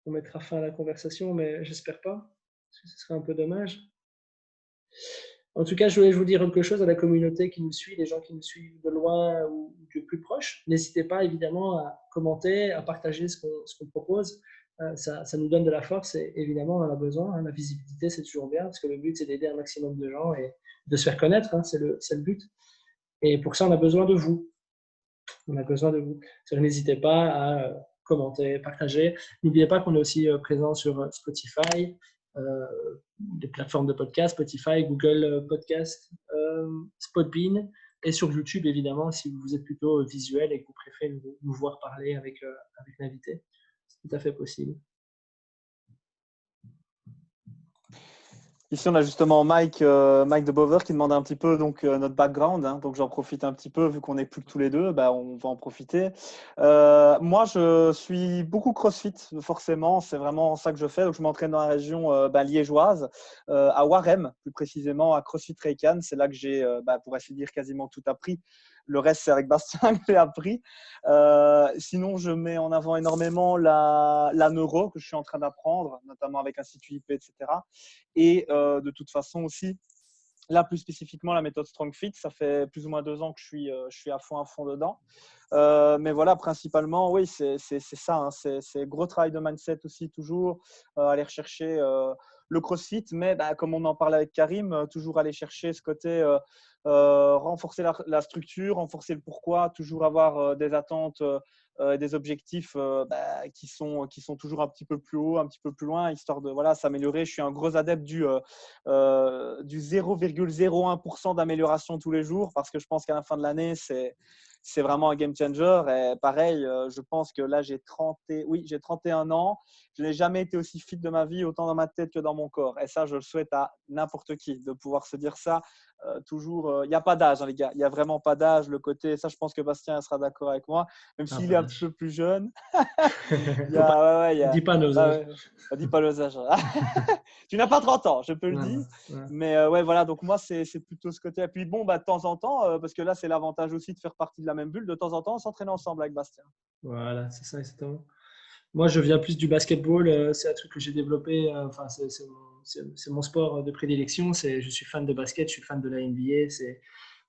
on mettra fin à la conversation, mais j'espère pas, parce que ce serait un peu dommage. En tout cas, je voulais vous dire quelque chose à la communauté qui nous suit, les gens qui nous suivent de loin ou de plus proche. N'hésitez pas évidemment à commenter, à partager ce qu'on propose. Ça nous donne de la force et évidemment, on en a besoin. Hein. La visibilité, c'est toujours bien parce que le but, c'est d'aider un maximum de gens et de se faire connaître. Hein, c'est le but. Et pour ça, on a besoin de vous. On a besoin de vous. N'hésitez pas à commenter, partager. N'oubliez pas qu'on est aussi présent sur Spotify, des plateformes de podcast, Spotify, Google Podcast, Spotbean, et sur YouTube, évidemment, si vous êtes plutôt visuel et que vous préférez nous voir parler avec l'invité. C'est tout à fait possible. Ici, on a justement Mike de Bover qui demande un petit peu notre background. Hein, donc, j'en profite un petit peu vu qu'on n'est plus que tous les deux. On va en profiter. Moi, je suis beaucoup CrossFit, forcément. C'est vraiment ça que je fais. Donc, je m'entraîne dans la région liégeoise, à Warem, plus précisément à CrossFit Reycan. C'est là que j'ai, pour ainsi dire, quasiment tout appris. Le reste, c'est avec Bastien que j'ai appris. Sinon, je mets en avant énormément la neuro que je suis en train d'apprendre, notamment avec Institut IP, etc. Et de toute façon aussi, là plus spécifiquement, la méthode StrongFit, ça fait plus ou moins 2 ans que je suis à fond dedans. Mais voilà, principalement, oui, c'est ça. Hein, c'est gros travail de mindset aussi, toujours aller rechercher le CrossFit. Mais comme on en parle avec Karim, toujours aller chercher ce côté renforcer la structure, renforcer le pourquoi, toujours avoir des attentes des objectifs qui sont toujours un petit peu plus haut, un petit peu plus loin, histoire de s'améliorer. Je suis un gros adepte du 0,01% d'amélioration tous les jours parce que je pense qu'à la fin de l'année, c'est vraiment un game changer. Et pareil, je pense que là, j'ai 31 ans. Je n'ai jamais été aussi fit de ma vie, autant dans ma tête que dans mon corps. Et ça, je le souhaite à n'importe qui de pouvoir se dire ça. Toujours, il n'y a pas d'âge, hein, les gars. Il n'y a vraiment pas d'âge. Le côté, ça, je pense que Bastien sera d'accord avec moi, même s'il est un petit peu plus jeune. Dis pas nos âges. Dis pas nos âges. Tu n'as pas 30 ans, je peux le dire. Ouais. Mais voilà, donc moi, c'est plutôt ce côté. Et puis bon, de temps en temps, parce que là, c'est l'avantage aussi de faire partie de la même bulle, de temps en temps, on s'entraîne ensemble avec Bastien. Voilà, c'est ça, exactement. Moi, je viens plus du basketball. C'est un truc que j'ai développé. C'est mon sport de prédilection. Je suis fan de basket, je suis fan de la NBA. C'est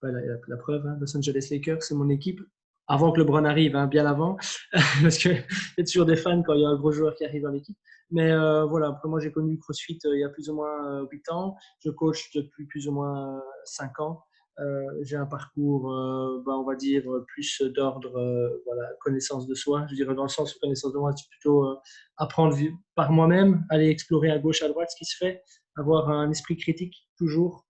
la preuve. Hein, Los Angeles Lakers, c'est mon équipe. Avant que LeBron arrive, hein, bien avant. Parce qu'il y a toujours des fans quand il y a un gros joueur qui arrive dans l'équipe. Mais voilà, après moi, j'ai connu CrossFit il y a plus ou moins 8 ans. Je coach depuis plus ou moins 5 ans. J'ai un parcours, on va dire, plus d'ordre connaissance de soi. Je dirais dans le sens où connaissance de moi, c'est plutôt apprendre par moi-même, aller explorer à gauche, à droite ce qui se fait, avoir un esprit critique toujours.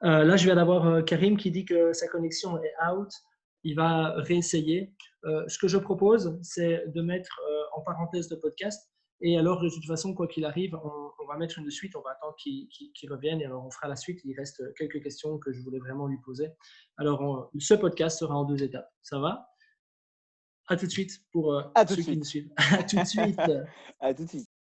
Là, je viens d'avoir Karim qui dit que sa connexion est out. Il va réessayer. Ce que je propose, c'est de mettre en parenthèse le podcast. Et alors, de toute façon, quoi qu'il arrive, on va mettre une suite, on va attendre qu'il revienne et alors on fera la suite. Il reste quelques questions que je voulais vraiment lui poser. Alors, ce podcast sera en 2 étapes. Ça va ? À tout de suite pour ceux qui nous suivent. À tout de suite. À tout de suite.